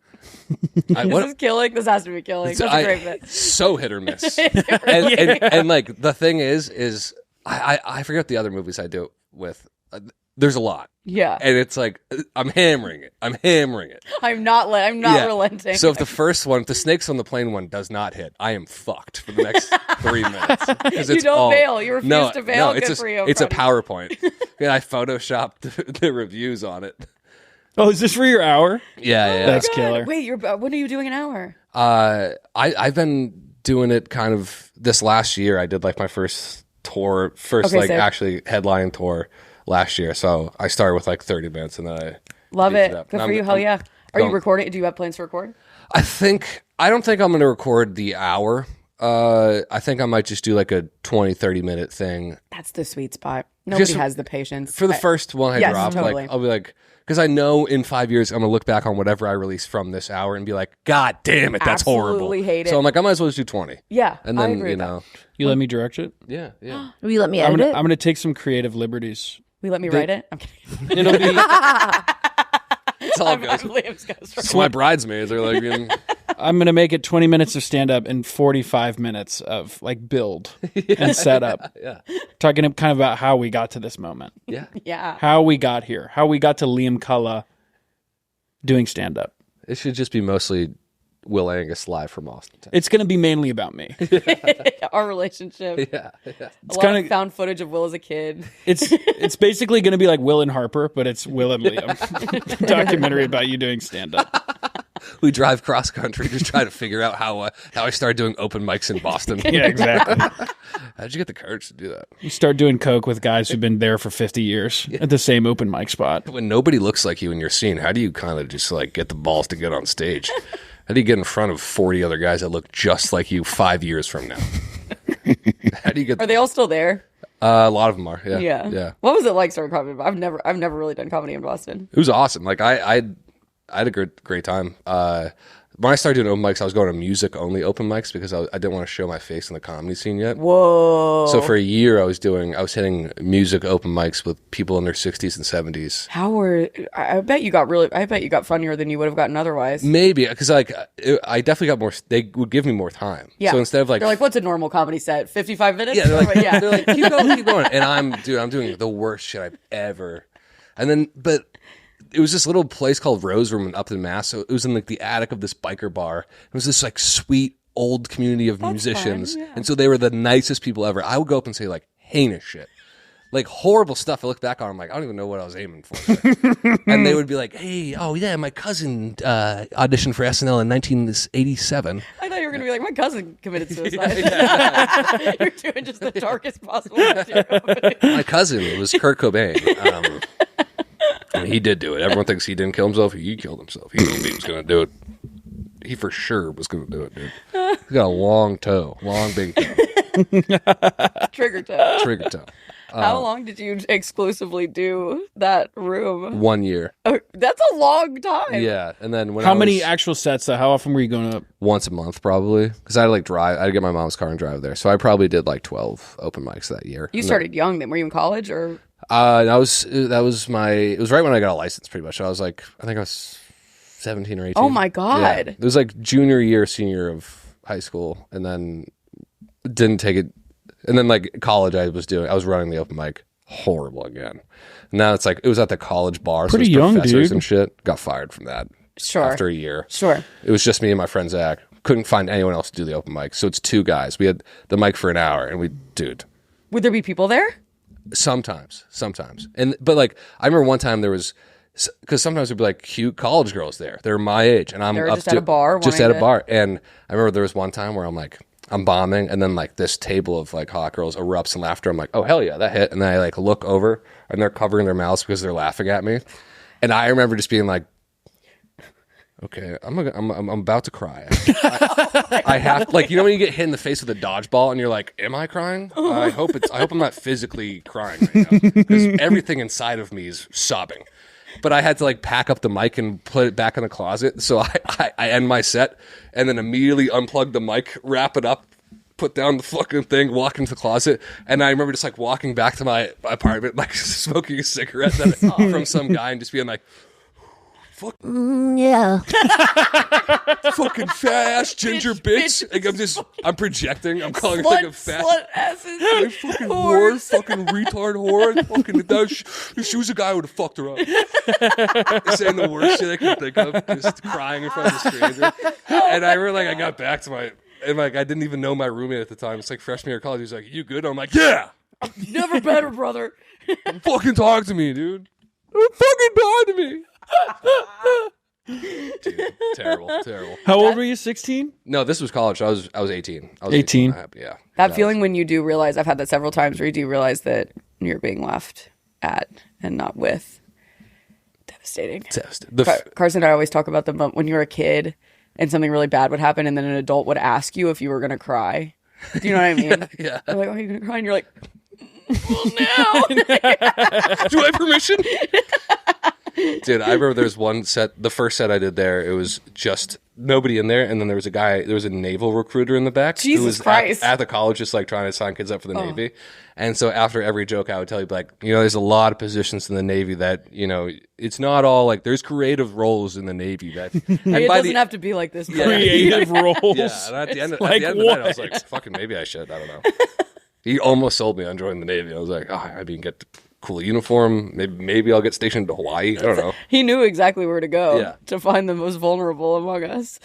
This is killing. This has to be killing. That's a great bit. So hit or miss. and like the thing is I forget what the other movies I do it with. There's a lot. Yeah. And it's like, I'm hammering it. I'm not relenting. So if the first one, if the snakes on the plane one does not hit, I am fucked for the next 3 minutes. You don't bail. You refuse to bail. No, Good for you. it's a PowerPoint. And I photoshopped the reviews on it. Oh, is this for your hour? Yeah. That's killer. Wait, when are you doing an hour? I've been doing it kind of this last year. I did like my first tour, actually headline tour last year. So I started with like 30 minutes and then I love it. Good for you. Hell yeah. Are you recording? Do you have plans to record? I don't think I'm going to record the hour. I think I might just do like a 20-30 minute thing. That's the sweet spot. Nobody has the patience. For the first one I drop, totally. like I'll be like, because I know in 5 years I'm going to look back on whatever I release from this hour and be like, God damn it, that's horrible. Absolutely hate it. So I'm like, I might as well just do 20. Yeah, and then I agree with that. You let me direct it? Yeah. Will you let me edit it? I'm going to take some creative liberties. Will you let me write it? I'm kidding. It'll be... It's all good. So my bridesmaids are like, I'm going to make it 20 minutes of stand-up and 45 minutes of like build and setup. Yeah. Talking kind of about how we got to this moment. Yeah. Yeah. How we got here. How we got to Liam Cullough doing stand-up. It should just be mostly Will Angus live from Austin. It's going to be mainly about me. Our relationship. Yeah. It's kind of found footage of Will as a kid. It's basically going to be like Will and Harper, but it's Will and Liam. Documentary about you doing stand-up. We drive cross country, just try to figure out how I started doing open mics in Boston. Yeah, exactly. How'd you get the courage to do that? You start doing coke with guys who've been there for 50 years at the same open mic spot. When nobody looks like you in your scene, how do you kind of just like get the balls to get on stage? How do you get in front of 40 other guys that look just like you 5 years from now? How do you get? Are they all still there? A lot of them are. Yeah. What was it like starting comedy? I've never really done comedy in Boston. It was awesome. Like I had a great time. When I started doing open mics, I was going to music only open mics because I didn't want to show my face in the comedy scene yet. Whoa! So for a year, I was hitting music open mics with people in their 60s and 70s. I bet you got funnier than you would have gotten otherwise. Maybe because I definitely got more. They would give me more time. Yeah. So instead of like, they're like, what's a normal comedy set? 55 minutes? Yeah. They're like, yeah. They're like, keep going. And I'm doing the worst shit I've ever. And then, but. It was this little place called Rose Room in Upton, Mass. So it was in like the attic of this biker bar. It was this like sweet old community of musicians. Fun, yeah. And so they were the nicest people ever. I would go up and say like heinous shit. Like horrible stuff. I look back on, I'm like, I don't even know what I was aiming for. And they would be like, hey, oh yeah, my cousin auditioned for SNL in 1987. I thought you were going to be like, my cousin committed suicide. You're doing just the darkest possible material. My cousin was Kurt Cobain. And he did do it. Everyone thinks he didn't kill himself. He killed himself. He knew he was going to do it. He for sure was going to do it, dude. He's got a long toe. Long, big toe. Trigger toe. Trigger toe. How long did you exclusively do that room? 1 year. Oh, that's a long time. Yeah. And then when How many actual sets, though? How often were you going up? Once a month, probably. Because I had to like drive. I had to get my mom's car and drive there. So I probably did like 12 open mics that year. You started young then. Were you in college or? It was right when I got a license pretty much. I was like, I think I was 17 or 18. Oh my God. Yeah. It was like junior year, senior of high school. And then didn't take it. And then like college I was running the open mic. Horrible again. Now it's like, it was at the college bar. Pretty so young, professors dude. And shit. Got fired from that. Sure. After a year. Sure. It was just me and my friend Zach. Couldn't find anyone else to do the open mic. So it's two guys. We had the mic for an hour and dude. Would there be people there? Sometimes. But like, I remember one time there was, because sometimes there'd be like cute college girls there. They're my age. And I'm They're up just at a bar. Just at a bar. And I remember there was one time where I'm like, I'm bombing, and then like this table of like hot girls erupts in laughter. I'm like, oh hell yeah, that hit. And then I like look over, and they're covering their mouths because they're laughing at me. And I remember just being like, okay, I'm about to cry. I have, like, you know when you get hit in the face with a dodgeball and you're like, am I crying? I hope I'm not physically crying right now because everything inside of me is sobbing. But I had to like pack up the mic and put it back in the closet. So I end my set and then immediately unplug the mic, wrap it up, put down the fucking thing, walk into the closet. And I remember just like walking back to my apartment, like smoking a cigarette from some guy and just being like, fuck yeah. fucking fat ass ginger bitch. Like I'm projecting. I'm calling her like a fat asses. Like, fucking whore, fucking retard whore. Fucking she was a guy who would have fucked her up. Saying the worst shit I could think of, just crying in front of a stranger. And I remember like I got back to my and like I didn't even know my roommate at the time. It's like freshman year of college. He's like, "You good?" I'm like, "Yeah." Never better, brother. Fucking talk to me, dude. Fucking talk to me. Dude, terrible. How old were you? 16? No, this was college. I was 18. I was 18. Yeah. That feeling when you do realize, I've had that several times, where you do realize that you're being laughed at and not with. Devastating. Carson and I always talk about the moment when you were a kid and something really bad would happen and then an adult would ask you if you were going to cry. Do you know what I mean? Yeah. They're like, "Oh, are you going to cry?" And you're like, well, now. Do I have permission? Dude, I remember there's one set, the first set I did there, it was just nobody in there, and then there was a naval recruiter in the back. Jesus who was Christ. At the college just like trying to sign kids up for the Navy. And so after every joke, I would tell you, like, you know, there's a lot of positions in the Navy that, you know, it's not all like, there's creative roles in the Navy that. It doesn't have to be like this. Creative roles. Yeah, and at the end of the night, I was like, fucking maybe I should. I don't know. He almost sold me on joining the Navy. I was like, I mean, get the cool uniform. Maybe I'll get stationed to Hawaii. I don't know. He knew exactly where to go to find the most vulnerable among us.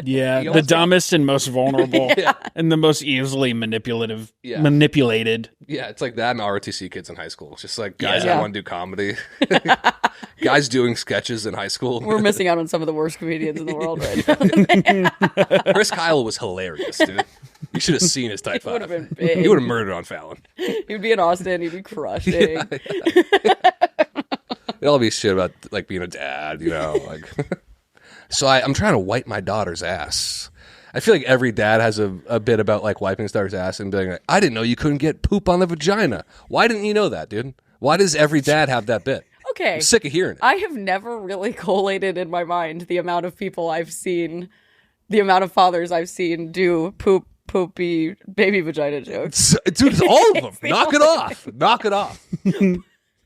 Yeah, the dumbest and most vulnerable and the most easily manipulated. Yeah, it's like that and ROTC kids in high school. It's just like guys that want to do comedy. Guys doing sketches in high school. We're missing out on some of the worst comedians in the world right now. Chris Kyle was hilarious, dude. You should have seen his type 5. He would have been big. He would have murdered on Fallon. He'd be in Austin. He'd be crushing. It'd all be shit about like being a dad, you know, like. So I'm trying to wipe my daughter's ass. I feel like every dad has a bit about like wiping his daughter's ass and being like, I didn't know you couldn't get poop on the vagina. Why didn't you know that, dude? Why does every dad have that bit? Okay. I'm sick of hearing it. I have never really collated in my mind the amount of people I've seen, the amount of fathers I've seen do poopy baby vagina jokes. Dude, it's all of them. Knock it off.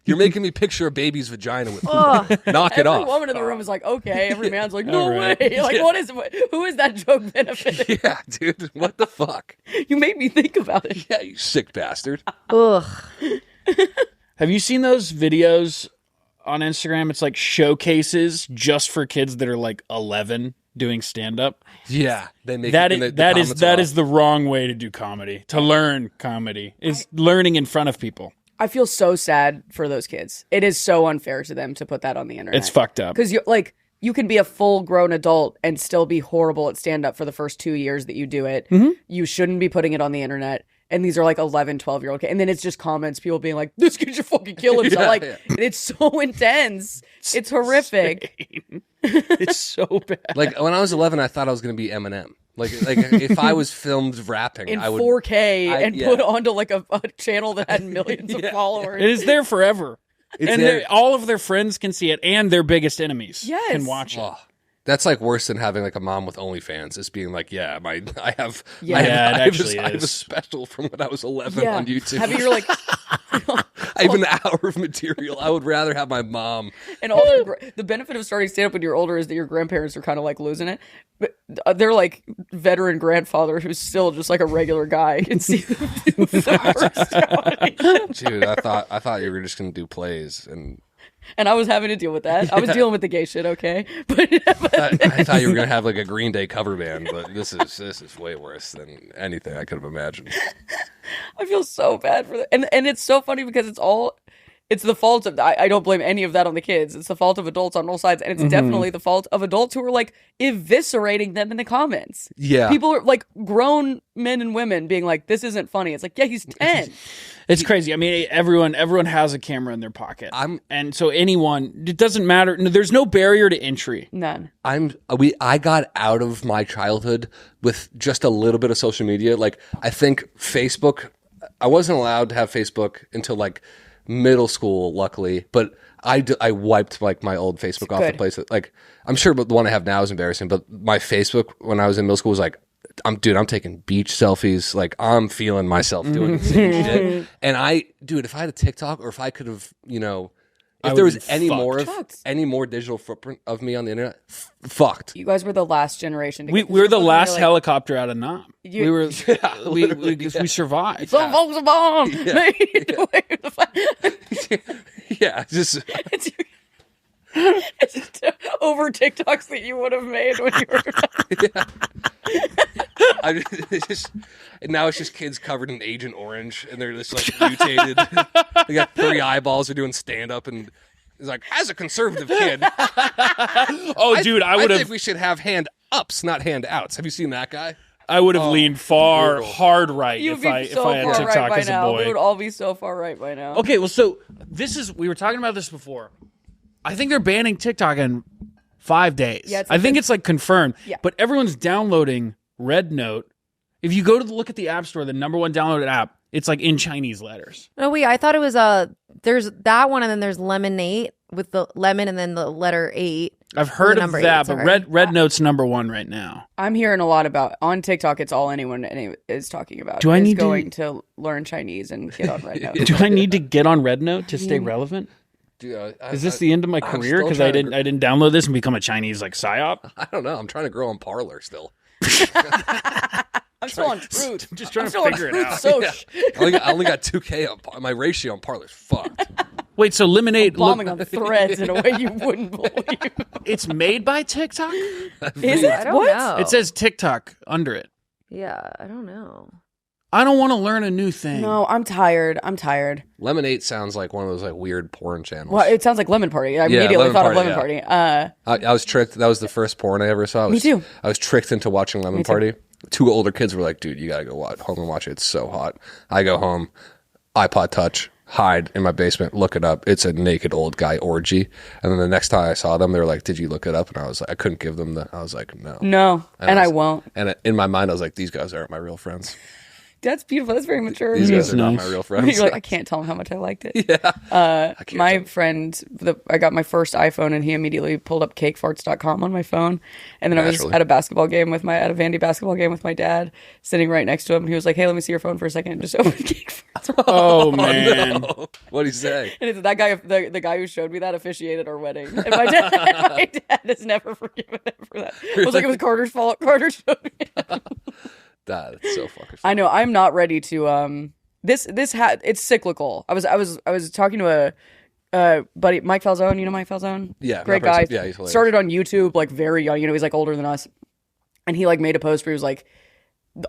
You're making me picture a baby's vagina with knock it off. Every woman in the room is like, okay. Every man's like, no way. Like, who is that joke benefiting? Yeah, dude. What the fuck? You made me think about it. Yeah, you sick bastard. Ugh. Have you seen those videos on Instagram? It's like showcases just for kids that are like 11 doing stand-up. Yeah. They make that is the wrong way to do comedy. To learn comedy is learning in front of people. I feel so sad for those kids. It is so unfair to them to put that on the internet. It's fucked up. Because you can be a full-grown adult and still be horrible at stand-up for the first 2 years that you do it. Mm-hmm. You shouldn't be putting it on the internet. And these are like 11, 12-year-old kids. And then it's just comments, people being like, this kid should fucking kill himself. It's so intense. It's horrific. It's so bad. Like, when I was 11, I thought I was going to be Eminem. Like if I was filmed rapping, in I would 4K and put onto like a channel that had millions of followers. It is there forever. And all of their friends can see it, and their biggest enemies can watch it. Oh, that's like worse than having like a mom with OnlyFans. Is being like, I have a special from when I was 11 on YouTube. You're like, I have an hour of material. I would rather have my mom. And all the benefit of starting stand up when you're older is that your grandparents are kind of like losing it. But they're like veteran grandfather who's still just like a regular guy and see the first Dude, I thought you were just gonna do plays and I was having to deal with that. I was dealing with the gay shit, okay? But I thought you were gonna have like a Green Day cover band, but this is way worse than anything I could have imagined. I feel so bad for that, and it's so funny because it's all It's the fault of, I don't blame any of that on the kids. It's the fault of adults on all sides. And it's definitely the fault of adults who are like eviscerating them in the comments. Yeah. People are like grown men and women being like, this isn't funny. It's like, yeah, he's 10. It's crazy. I mean, everyone has a camera in their pocket. And so anyone, it doesn't matter. There's no barrier to entry. None. I got out of my childhood with just a little bit of social media. Like, I think Facebook, I wasn't allowed to have Facebook until like middle school, luckily, but I wiped like my old Facebook off the place. Like, I'm sure the one I have now is embarrassing, but my Facebook when I was in middle school was like, I'm taking beach selfies. Like, I'm feeling myself doing insane shit. And if I had a TikTok, or if I could have, if there was any more digital footprint of me on the internet, fucked. You guys were the last generation. We were the last helicopter out of Nam. We were. We survived. Some folks are born. Yeah, just. It's just over TikToks that you would have made when you were. Now it's just kids covered in Agent Orange, and they're just like mutated. They got 3 eyeballs. They're doing stand-up, and it's like, as a conservative kid, I think we should have hand ups, not hand outs. Have you seen that guy? I would have leaned hard right if I had TikTok right as a now. boy. We would all be so far right by now. Okay, well, so we were talking about this before. I think they're banning TikTok in 5 days. Yeah, I think it's like confirmed. Yeah. But everyone's downloading Red Note. If you go to look at the App Store, the #1 downloaded app, it's like in Chinese letters. No, wait, I thought it was there's that one, and then there's Lemonade with the lemon and then the letter 8. I've heard of that, but Red Note's #1 right now. I'm hearing a lot about on TikTok. It's all anyone is talking about. Do I need to learn Chinese and get on Red Note? Do I need to get on Red Note to stay relevant? Is this the end of my career because I didn't download this and become a Chinese like psyop? I don't know. I'm trying to grow on Parler still. I'm still on Truth. I'm just trying to figure it out. Yeah. I only got 2K on my ratio on Parler's fucked. Wait, so Lemonade bombing on threads in a way you wouldn't believe. It's made by TikTok? Is it? I don't know. It says TikTok under it. Yeah, I don't know. I don't want to learn a new thing. No, I'm tired. Lemonade sounds like one of those like weird porn channels. Well, it sounds like Lemon Party. I immediately thought of Lemon Party. I was tricked. That was the first porn I ever saw. Me too. I was tricked into watching Lemon Party. 2 older kids were like, dude, you got to go home and watch it. It's so hot. I go home, iPod Touch, hide in my basement, look it up. It's a naked old guy orgy. And then the next time I saw them, they were like, did you look it up? And I was like, I couldn't give them I was like, no. No, and I won't. And in my mind, I was like, these guys aren't my real friends. That's beautiful. That's very mature. These guys are not my real friends. You're like, I can't tell him how much I liked it. Yeah. My friend, I got my first iPhone, and he immediately pulled up cakefarts.com on my phone. And then I was at a Vandy basketball game with my dad, sitting right next to him. He was like, hey, let me see your phone for a second. And just opened Cake Farts. Oh, man. No. What'd he say? And it's that guy, the guy who showed me that officiated our wedding. And my dad has never forgiven him for that. I was like, it was Carter's fault. Carter showed me it. That's so fucking funny. I know. I'm not ready to it's cyclical. I was talking to a buddy, Mike Falzone. You know Mike Falzone? Yeah, great guy. Yeah, he's hilarious. Started on YouTube like very young. He's like older than us, and he like made a post where he was like,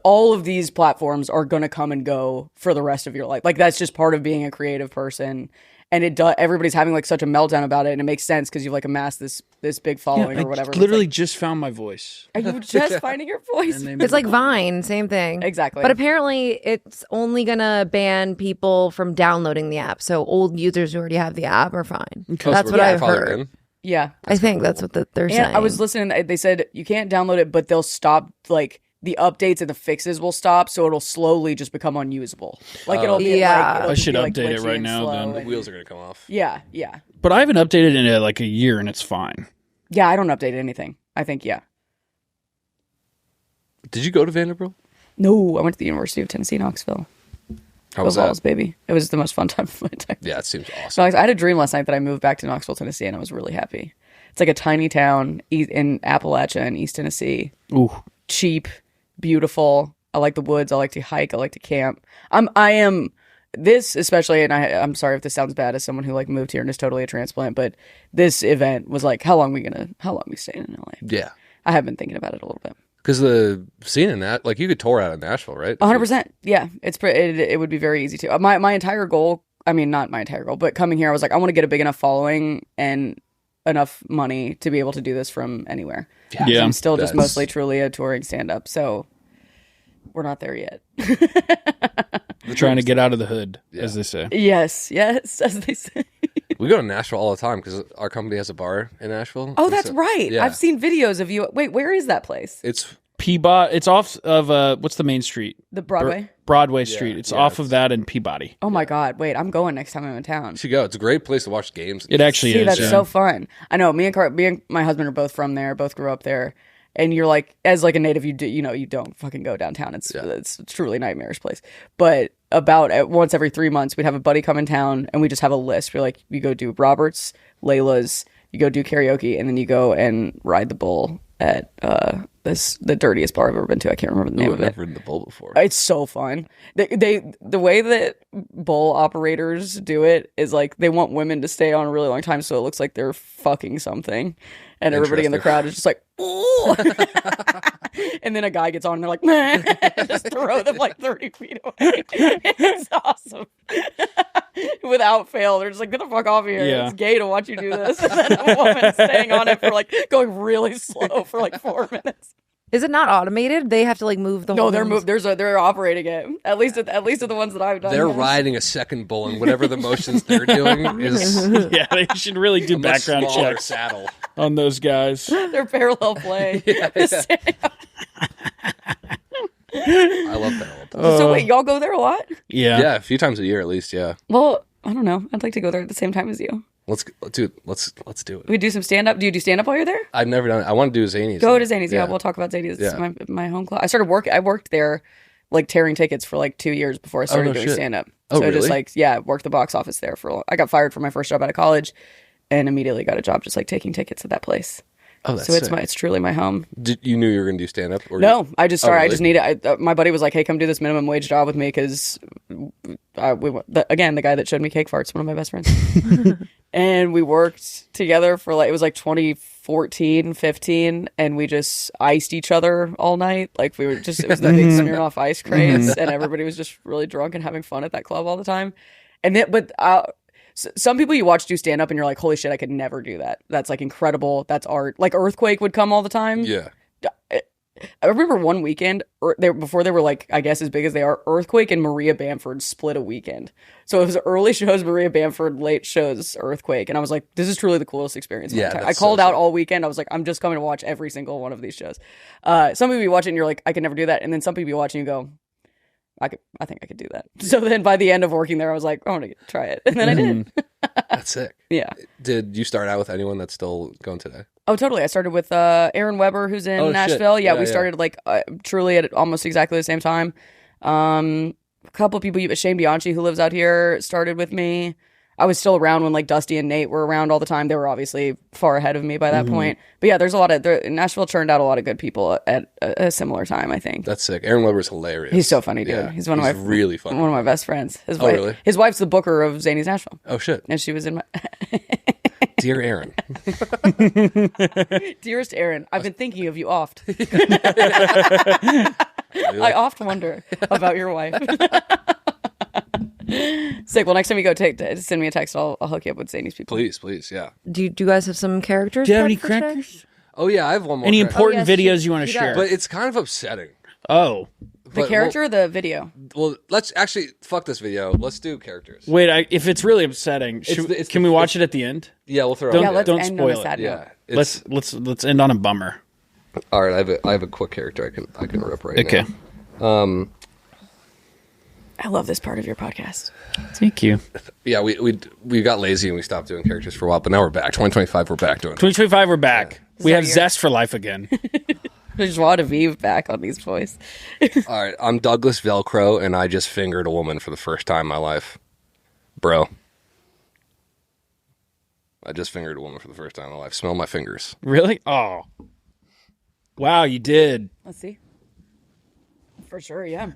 all of these platforms are gonna come and go for the rest of your life. Like that's just part of being a creative person. And everybody's having like such a meltdown about it, and it makes sense because you've like amassed this big following or whatever. I literally just found my voice. Are you just finding your voice? It's like Vine, same thing. Exactly. But apparently it's only going to ban people from downloading the app. So old users who already have the app are fine. That's what I've heard. Yeah. I think that's what they're saying. I was listening. They said you can't download it, but they'll stop like the updates and the fixes will stop, so it'll slowly just become unusable. Like it'll be I should update it right now. Then the wheels are gonna come off. Yeah. But I haven't updated in like a year, and it's fine. Yeah, I don't update anything. I think Did you go to Vanderbilt? No, I went to the University of Tennessee, Knoxville. How was that? Baby. It was the most fun time of my time. Yeah, it seems awesome. So I had a dream last night that I moved back to Knoxville, Tennessee, and I was really happy. It's like a tiny town in Appalachia in East Tennessee. Ooh, cheap. Beautiful. I like the woods. I like to hike. I like to camp. I am this especially, and I'm sorry if this sounds bad as someone who like moved here and is totally a transplant, but this event was like, how long we staying in LA? Yeah, I have been thinking about it a little bit because the scene in that, like, you could tour out of Nashville, right? 100%. Yeah, it would be very easy to. My entire goal. I mean, not my entire goal, but coming here, I was like, I want to get a big enough following and enough money to be able to do this from anywhere. Yeah. I'm still just mostly truly a touring stand-up, so we're not there yet. We're trying to get out of the hood, as they say. Yes, as they say. We go to Nashville all the time because our company has a bar in Nashville. Oh, that's right. Yeah. I've seen videos of you. Wait, where is that place? It's Peabody. It's off of what's the main street? The Broadway? Broadway Street. It's off of that in Peabody. Oh my God! Wait, I'm going next time I'm in town. You should go. It's a great place to watch games. It actually is. That's so fun. I know. Me and my husband are both from there. Both grew up there. And you're like, as like a native, you don't fucking go downtown. It's truly a nightmarish place. But about once every 3 months, we'd have a buddy come in town, and we just have a list. We're like, you go do Robert's, Layla's, you go do karaoke, and then you go and ride the bull at the dirtiest bar I've ever been to. I can't remember the name of it. I've never ridden the bull before. It's so fun. The way that bull operators do it is like they want women to stay on a really long time, so it looks like they're fucking something, and everybody in the crowd is just like, ooh. And then a guy gets on and they're like, man, just throw them like 30 feet away. It's awesome. Without fail, they're just like, get the fuck off here. Yeah. It's gay to watch you do this. And then a woman staying on it for like going really slow for like 4 minutes. Is it not automated? They have to like move the. No, they're operating it. At least at the ones that I've done. They're riding a second bull, and whatever the motions they're doing is. Yeah, they should really do background checks saddle on those guys. They're parallel play. I love that. So wait, y'all go there a lot? Yeah, a few times a year at least. Yeah. Well, I don't know. I'd like to go there at the same time as you. Let's do it. We do some stand up. Do you do stand up while you're there? I've never done it. I want to do Zanies. Go to Zanies. Yeah, we'll talk about Zanies. Yeah. It's my home club. I worked there, like tearing tickets for like 2 years before I started doing stand up. Oh, so really? just like worked the box office there I got fired from my first job out of college, and immediately got a job just like taking tickets at that place. Oh, that's so it's sick. it's truly my home. You knew you were going to do stand up? No, I just started. really? I just needed. My buddy was like, "Hey, come do this minimum wage job with me," because the guy that showed me cake farts, one of my best friends, and we worked together for it was like 2014, 15, and we just iced each other all night. Like it was that big Smirnoff ice craze, and everybody was just really drunk and having fun at that club all the time. And then, some people you watch do stand up and you're like, holy shit, I could never do that. That's like incredible. That's art. Like Earthquake would come all the time. Yeah. I remember one weekend before they were like, I guess as big as they are, Earthquake and Maria Bamford split a weekend. So it was early shows, Maria Bamford, late shows, Earthquake. And I was like, this is truly the coolest experience. Of my time. I called out all weekend. I was like, I'm just coming to watch every single one of these shows. Some people you watch it and you're like, I could never do that. And then some people you watch and you go, I think I could do that. So then by the end of working there, I was like, I want to try it. And then I did. That's sick. Yeah. Did you start out with anyone that's still going today? Oh, totally. I started with Aaron Weber, who's in Nashville. Shit. Yeah, we started like truly at almost exactly the same time. A couple of people, Shane Bianchi, who lives out here, started with me. I was still around when like Dusty and Nate were around all the time. They were obviously far ahead of me by that point. But yeah, there's a lot of Nashville churned out a lot of good people at a similar time, I think. That's sick. Aaron Weber's hilarious. He's so funny, dude. Yeah. He's really funny. One of my best friends. Really? His wife's the booker of Zanies Nashville. Oh shit. And she was in my Dear Aaron. Dearest Aaron, I've been thinking of you oft. I oft wonder about your wife. Sick. Well, next time you go, send me a text. I'll hook you up with Zanies people. Please, yeah. Do you guys have some characters? Do you have any prepped for today? crackers? Oh yeah, I have one more. Any cracker. important videos you want to share? But it's kind of upsetting. Oh. The character or the video? Well, let's actually fuck this video. Let's do characters. Wait, if it's really upsetting, can we watch it at the end? Yeah, we'll throw. Don't end spoil on a sad it. note. Yeah, Let's end on a bummer. All right, I have a quick character I can rip right Okay. now. I love this part of your podcast. Thank you. Yeah, we got lazy and we stopped doing characters for a while, but now we're back. 2025, we're back doing it. 2025, we're back. Yeah. We have zest for life again. Joie de vivre back on these boys. All right, I'm Douglas Velcro, and I just fingered a woman for the first time in my life. Bro. I just fingered a woman for the first time in my life. Smell my fingers. Really? Oh. Wow, you did. Let's see. For sure, yeah.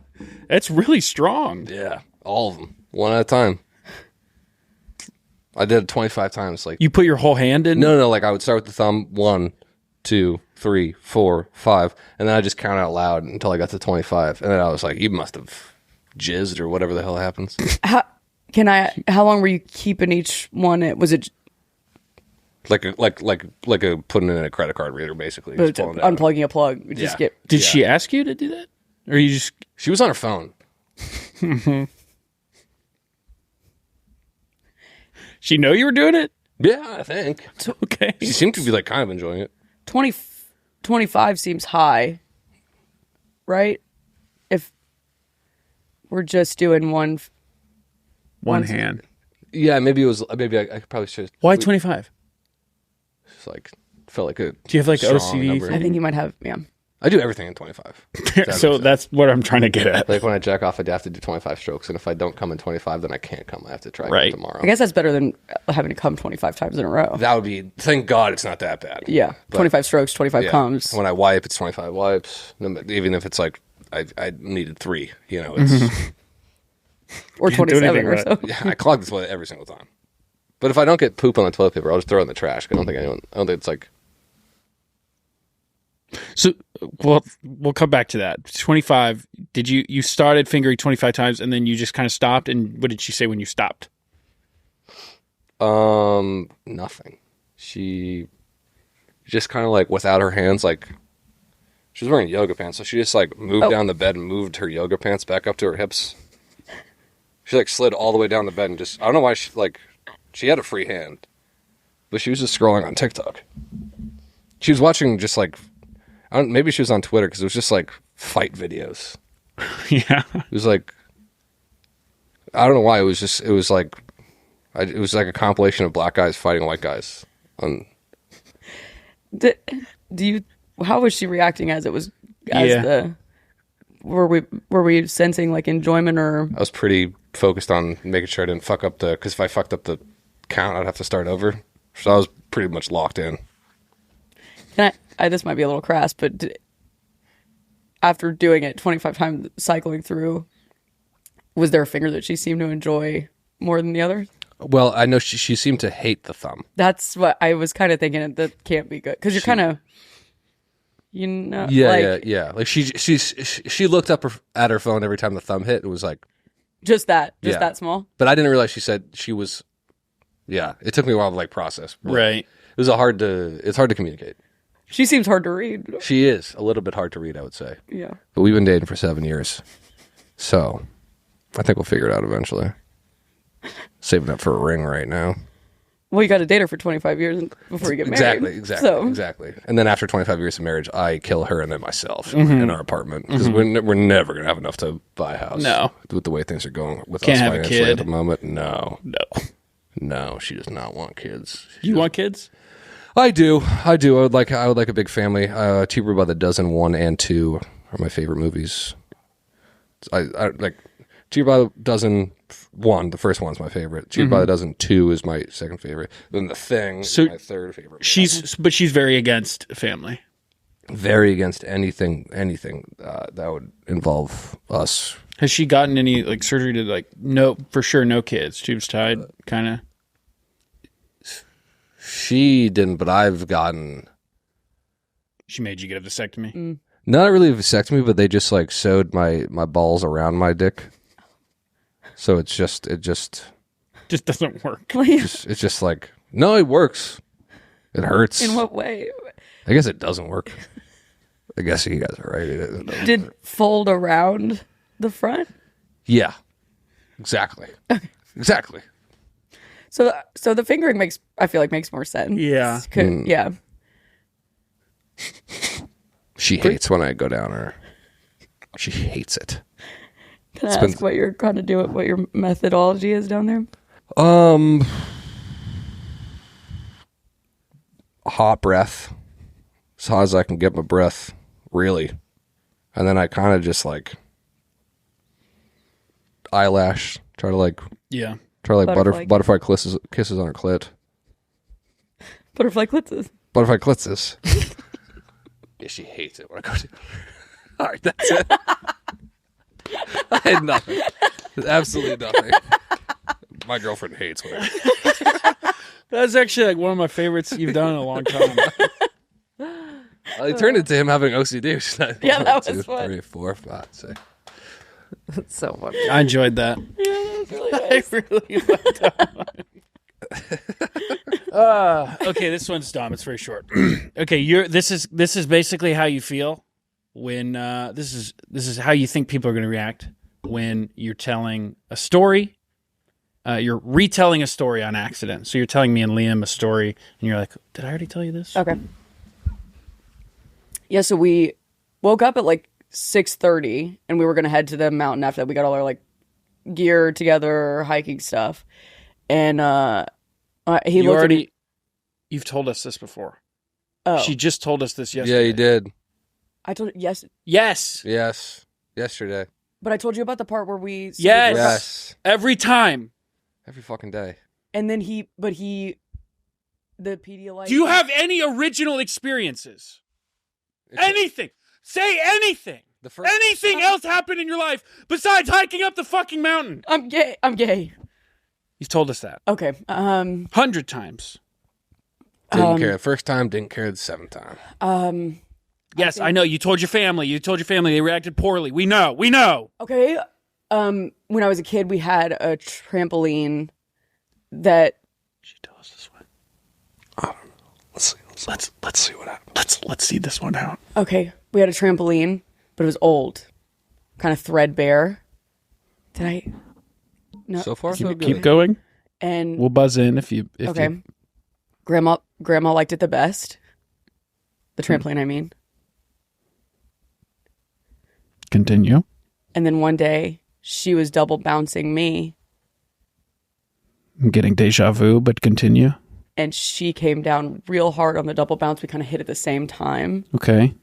That's really strong. Yeah, all of them. One at a time. I did it 25 times. Like you put your whole hand in? No, like I would start with the thumb. 1, 2, 3, 4, 5, and then I just count out loud until I got to 25, and then I was like, "You must have jizzed or whatever the hell happens." How long were you keeping each one? Was it like a putting in a credit card reader, basically. Unplugging a plug. Did she ask you to do that? Or you just... She was on her phone. She know you were doing it? Yeah, I think. Okay. She seemed to be like kind of enjoying it. 25 seems high, right? If we're just doing one hand. Yeah, maybe I probably should. Why 25? It's like felt like a. Do you have like OCD? Number. I think you might have. Yeah. I do everything in 25. So that's what I'm trying to get at. Like when I jack off, I have to do 25 strokes, and if I don't come in 25, then I can't come. I have to try again tomorrow. I guess that's better than having to come 25 times in a row. That would be. Thank God it's not that bad. Yeah, 25 strokes, 25 comes. When I wipe, it's 25 wipes. Even if it's like I needed 3, it's or 27 or so. Yeah, I clog the toilet every single time. But if I don't get poop on the toilet paper, I'll just throw it in the trash. I don't think it's like. So, well, we'll come back to that. 25. Did you started fingering 25 times and then you just kind of stopped? And what did she say when you stopped? Nothing. She just kind of like without her hands, like she was wearing yoga pants, so she just like moved down the bed and moved her yoga pants back up to her hips. She like slid all the way down the bed and just I don't know why she had a free hand, but she was just scrolling on TikTok. She was watching just like. Maybe she was on Twitter because it was just like fight videos. Yeah. It was like, I don't know why. It was like a compilation of black guys fighting white guys. How was she reacting as it was? Were we sensing like enjoyment or? I was pretty focused on making sure I didn't fuck up because if I fucked up the count, I'd have to start over. So I was pretty much locked in. This might be a little crass, but after doing it 25 times, cycling through, was there a finger that she seemed to enjoy more than the others? Well, I know she seemed to hate the thumb. That's what I was kind of thinking. That can't be good because you're kind of, yeah. Like she looked up at her phone every time the thumb hit. It was like just that small. But I didn't realize she said she was. Yeah, it took me a while to like process. Right. It's hard to communicate. She seems hard to read. She is a little bit hard to read, I would say. Yeah. But we've been dating for 7 years. So I think we'll figure it out eventually. Saving up for a ring right now. Well, you got to date her for 25 years before you get married. Exactly. And then after 25 years of marriage, I kill her and then myself in our apartment. Because we're never going to have enough to buy a house. No. With the way things are going with Can't us have financially a kid. at the moment. No, she does not want kids. You want kids? I do. I would like a big family. Cheaper by the Dozen 1 and 2 are my favorite movies. I like Cheaper by the Dozen 1. The first one's my favorite. Cheaper by the Dozen 2 is my second favorite. Then The Thing is my third favorite. She's very against family. Very against anything that would involve us. Has she gotten any like surgery to like no for sure no kids? Tubes tied, kind of. She didn't, but I've gotten. She made you get a vasectomy? Not really a vasectomy, but they just like sewed my balls around my dick. So it just doesn't work. It's just like no, it works. It hurts. In what way? I guess it doesn't work. I guess you guys are right. Did it fold around the front? Yeah, exactly. Exactly. So the fingering makes more sense. Yeah. Yeah. She hates when I go down her. She hates it. Can I ask what you're trying to do? What your methodology is down there? Hot breath. As hot as I can get my breath, really. And then I kind of just like eyelash. Try to like butterfly kisses on her clit. Butterfly clitzes. Butterfly clitzes. Yeah, she hates it when I go to. All right, that's it. I had nothing. Absolutely nothing. My girlfriend hates when That's actually like one of my favorites you've done in a long time. I turned it to him having OCD. Yeah, that was 1, 2, fun. 3, 4, 5, 6. That's so funny. I enjoyed that. Yeah. was really nice. I really like that one. Okay, this one's dumb. It's very short. Okay, this is basically how you feel when this is how you think people are going to react when you're telling a story. You're retelling a story on accident. So you're telling me and Liam a story, and you're like, "Did I already tell you this?" Okay. Yeah, so we woke up at like 6:30, and we were going to head to the mountain after that. We got all our like gear together, hiking stuff. And you've told us this before. Oh. She just told us this yesterday. Yeah, you did. I told you, Yes. Yesterday. but I told you about the part where we... Yes. Every time. Every fucking day. And then the Pedialyte... Do you have any original experiences? Anything. Say anything. Anything else happened in your life besides hiking up the fucking mountain? I'm gay. You've told us that. Okay. 100 times. Didn't care the first time, didn't care the seventh time. Yes, I know. You told your family. They reacted poorly. We know. Okay. When I was a kid, we had a trampoline that... She told us this one. I don't know. Let's see what happens. Let's see this one out. Okay. We had a trampoline, but it was old. Kind of threadbare. Did I... No. So far, so good. Keep going. And we'll buzz in if you... Okay. Grandma liked it the best. The trampoline, I mean. Continue. And then one day, she was double bouncing me. I'm getting deja vu, but continue. And she came down real hard on the double bounce. We kind of hit at the same time. Okay.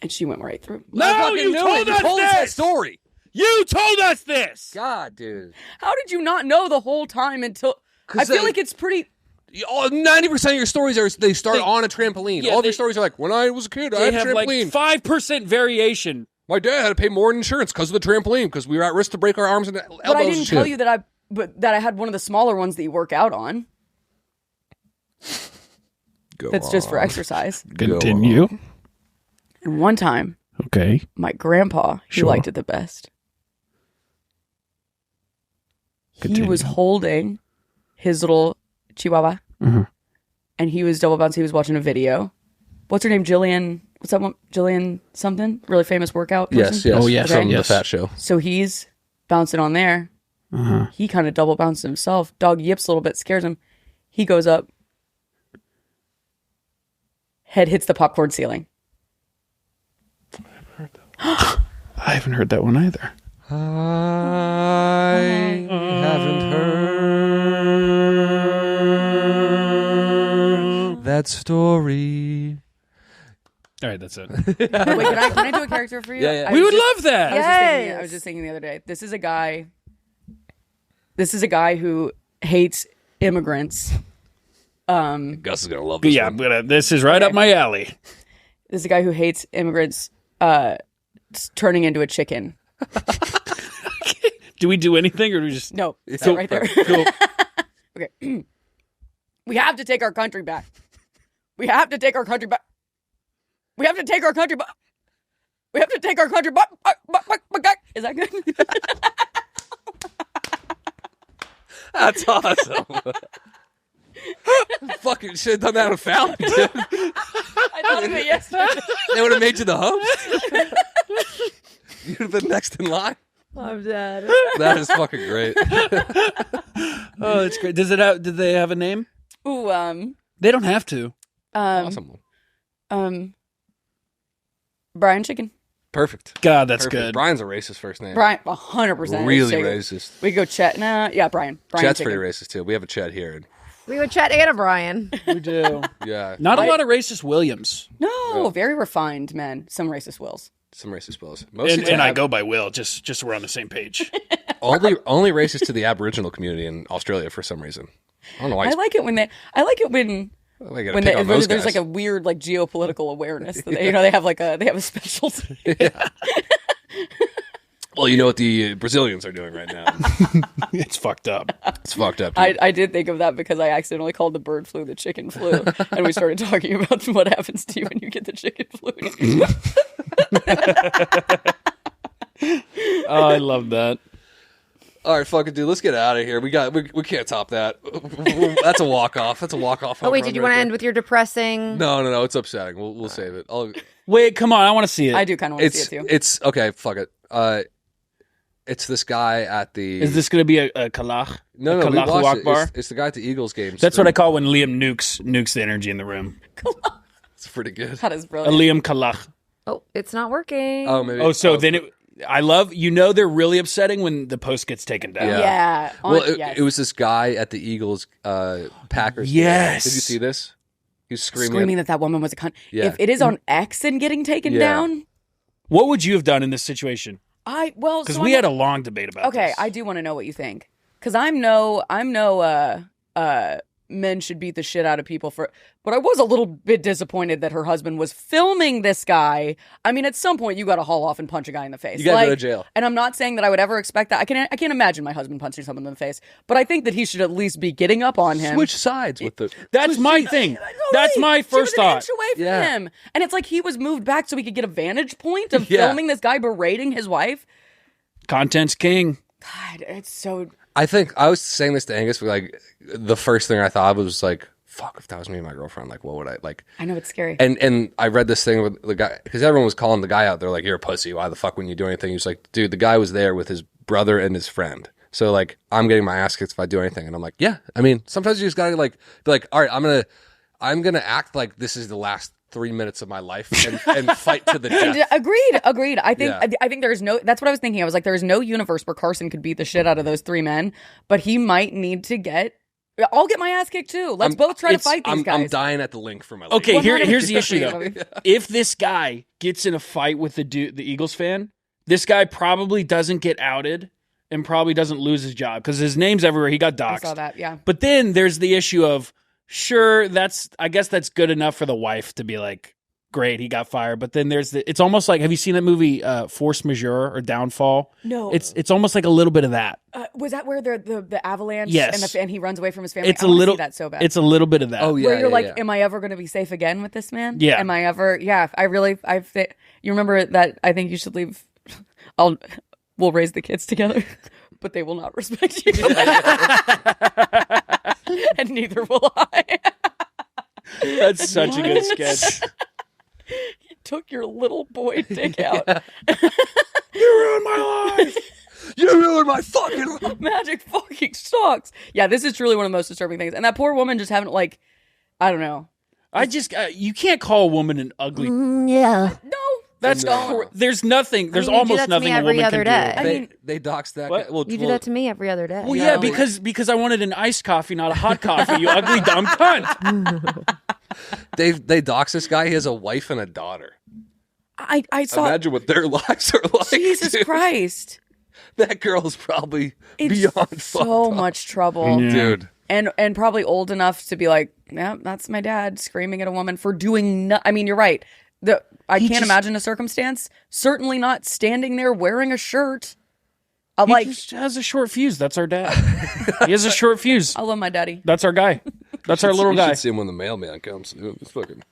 And she went right through. No, you told us that story. You told us this. God, dude. How did you not know the whole time until... I feel like it's pretty... 90% of your stories start on a trampoline. Yeah, all their stories are like, when I was a kid, I had a trampoline. Like 5% variation. My dad had to pay more in insurance because of the trampoline because we were at risk to break our arms and elbows. But I didn't tell you that I had one of the smaller ones that you work out on. That's just for exercise. Continue. And one time, okay, my grandpa, he liked it the best. He was holding his little chihuahua, and he was double bouncing. He was watching a video. What's her name? Jillian. What's that one? Jillian something? Really famous workout person? Yes. Oh, yes. Okay. From the Fat Show. So he's bouncing on there. He kind of double bounced himself. Dog yips a little bit, scares him. He goes up. Head hits the popcorn ceiling. I haven't heard that one either. I haven't heard that story. All right, that's it. Wait, can I do a character for you? Yeah. We would love that. I was just thinking the other day. This is a guy who hates immigrants. Gus is gonna love this. Yeah, one. this is right up my alley. This is a guy who hates immigrants turning into a chicken. Do we do anything, or do we just no? It's right there. Cool. Okay, we have to take our country back. We have to take our country back. We have to take our country back. We have to take our country back. Is that good? That's awesome. Fucking should have done that with Fallon, dude. I thought of it yesterday. They would have made you the host. You'd have been next in line. I'm dead. That is fucking great. Oh, it's great. Did they have a name? Ooh, They don't have to. Awesome. Brian Chicken. Perfect. God, that's Perfect. good. Brian's a racist first name. Brian, 100%. Really racist. We go Chet. Nah, yeah, Brian. Chet's Chicken. pretty racist too. We have a Chet here. And We would chat and a Brian. We do. yeah. Not a lot of racist Williams. No, very refined men. Some racist Wills. Some racist Wills. And I go by Will, just so we're on the same page. only racist to the Aboriginal community in Australia for some reason. I don't know why. I like it when there's there's like a weird like geopolitical awareness that they have a specialty. Yeah. Well, you know what the Brazilians are doing right now. It's fucked up. It's fucked up. I did think of that because I accidentally called the bird flu the chicken flu, and we started talking about what happens to you when you get the chicken flu. Oh, I love that. All right, fucking dude, let's get out of here. We can't top that. That's a walk off. That's a walk off. Oh wait, did you want to end with your depressing? No. It's upsetting. We'll save it. Wait, come on. I want to see it. I do kind of want to see it too. It's okay. Fuck it. It's this guy at the. Is this going to be a kalach? No, a we watched Akbar? it's the guy at the Eagles games. That's what I call when Liam nukes the energy in the room. It's pretty good. That is A brilliant. Liam kalach. Oh, it's not working. Oh, maybe. Oh, so then it. I love, they're really upsetting when the post gets taken down. Yeah. Well, it was this guy at the Eagles Packers. Yes. Did you see this? He was Screaming that woman was a cunt. Yeah. If it is on X and getting taken down. What would you have done in this situation? Because we had a long debate about this. Okay, I do want to know what you think. Because I'm no men should beat the shit out of people for, but I was a little bit disappointed that her husband was filming this guy. I mean, at some point you got to haul off and punch a guy in the face. You got to go to jail. And I'm not saying that I would ever expect that. I can't imagine my husband punching someone in the face, but I think that he should at least be getting up on him. Switch sides with the. That's my thing. That's my first she was an thought. inch away from him, and it's like he was moved back so he could get a vantage point of filming this guy berating his wife. Content's king. God, it's so. I think I was saying this to Angus. Like the first thing I thought was like, "Fuck! If that was me and my girlfriend, like, what would I like?" I know it's scary. And I read this thing with the guy because everyone was calling the guy out. They're like, "You're a pussy. Why the fuck wouldn't you do anything?" He was like, "Dude, the guy was there with his brother and his friend. So like, I'm getting my ass kicked if I do anything." And I'm like, "Yeah. I mean, sometimes you just gotta like be like, all right, I'm gonna act like this is the last 3 minutes of my life and fight to the death." Agreed. I think there's no. That's what I was thinking. I was like, there's no universe where Carson could beat the shit out of those three men, but he might need to get. I'll get my ass kicked too. Let's both try to fight these guys. I'm dying at the link for my life. Okay, here's the issue though. If this guy gets in a fight with the Eagles fan, this guy probably doesn't get outed and probably doesn't lose his job because his name's everywhere. He got doxxed. I saw that. Yeah. But then there's the issue of. Sure, I guess that's good enough for the wife to be like, great, he got fired. But then it's almost like, have you seen that movie Force Majeure or Downfall? No. It's almost like a little bit of that. Was that where the avalanche Yes. and he runs away from his family? It's I a little see that so bad. It's a little bit of that. Oh yeah. Where you're like, yeah. am I ever going to be safe again with this man? Yeah. Am I ever? Yeah. You remember that? I think you should leave. We'll raise the kids together, but they will not respect you, and neither will I. That's such a good sketch. You took your little boy dick out. You ruined my life. You ruined my fucking magic fucking sucks. Yeah, this is truly one of the most disturbing things. And that poor woman just haven't I don't know. I just you can't call a woman an ugly. Yeah. No. That's there's nothing. There's almost nothing a woman can day. do. I mean, they doxed that what? guy. Well, You do that to me every other day. Well, yeah, because I wanted an iced coffee, not a hot coffee. You ugly dumb cunt. They doxed this guy. He has a wife and a daughter. I saw. Imagine what their lives are like. Jesus dude. Christ. That girl's probably beyond so fucked up. much trouble, dude. And probably old enough to be like, yeah, that's my dad screaming at a woman for doing. I mean, you're right. I can't imagine a circumstance. Certainly not standing there wearing a shirt. He just has a short fuse. That's our dad. He has a short fuse. I love my daddy. That's our guy. That's our little You guy. should see him when the mailman comes. It's fucking.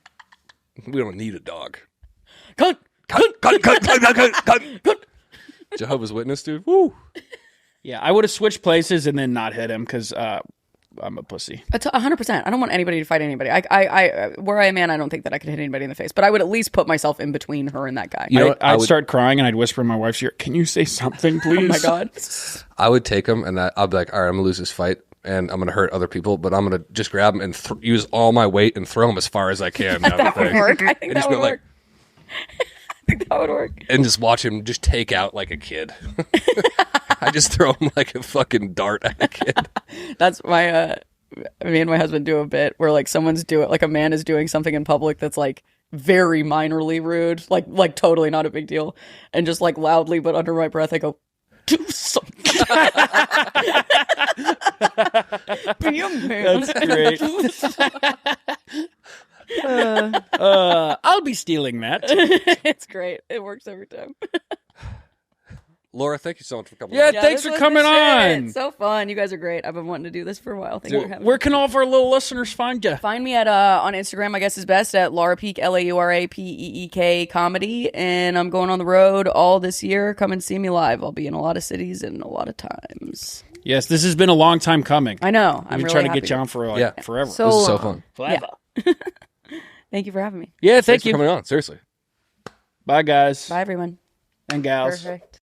We don't need a dog. Cunt. Jehovah's Witness, dude. Woo. Yeah, I would have switched places and then not hit him because I'm a pussy. 100%. I don't want anybody to fight anybody. I where I am in, I don't think that I could hit anybody in the face, but I would at least put myself in between her and that guy. You know, I'd start crying and I'd whisper in my wife's ear, "Can you say something, please?" Oh my God. I would take him and I'll be like, all right, I'm gonna lose this fight and I'm gonna hurt other people, but I'm gonna just grab him and use all my weight and throw him as far as I can. That would work. I think that would work. I think that would work. And just watch him just take out like a kid. I just throw him like a fucking dart at a kid. That's my me and my husband do a bit where like a man is doing something in public that's like very minorly rude, like totally not a big deal, and just like loudly but under my breath I go, do something. Be a man. That's great. I'll be stealing that. It's great. It works every time. Laura, thank you so much for coming. Yeah, on. thanks this for was coming the shit. on. So fun. You guys are great. I've been wanting to do this for a while. Thank you for having me. Where can all of our little listeners find you? Find me at on Instagram, I guess is best, at Laura Peek, LauraPeek comedy. And I'm going on the road all this year. Come and see me live. I'll be in a lot of cities and a lot of times. Yes, this has been a long time coming. I know. I'm We've been really trying to happy. get you on for forever. This is so fun. Forever. Yeah. Thank you for having me. Yeah, Thanks for coming on. Seriously. Bye, guys. Bye, everyone. And gals. Perfect.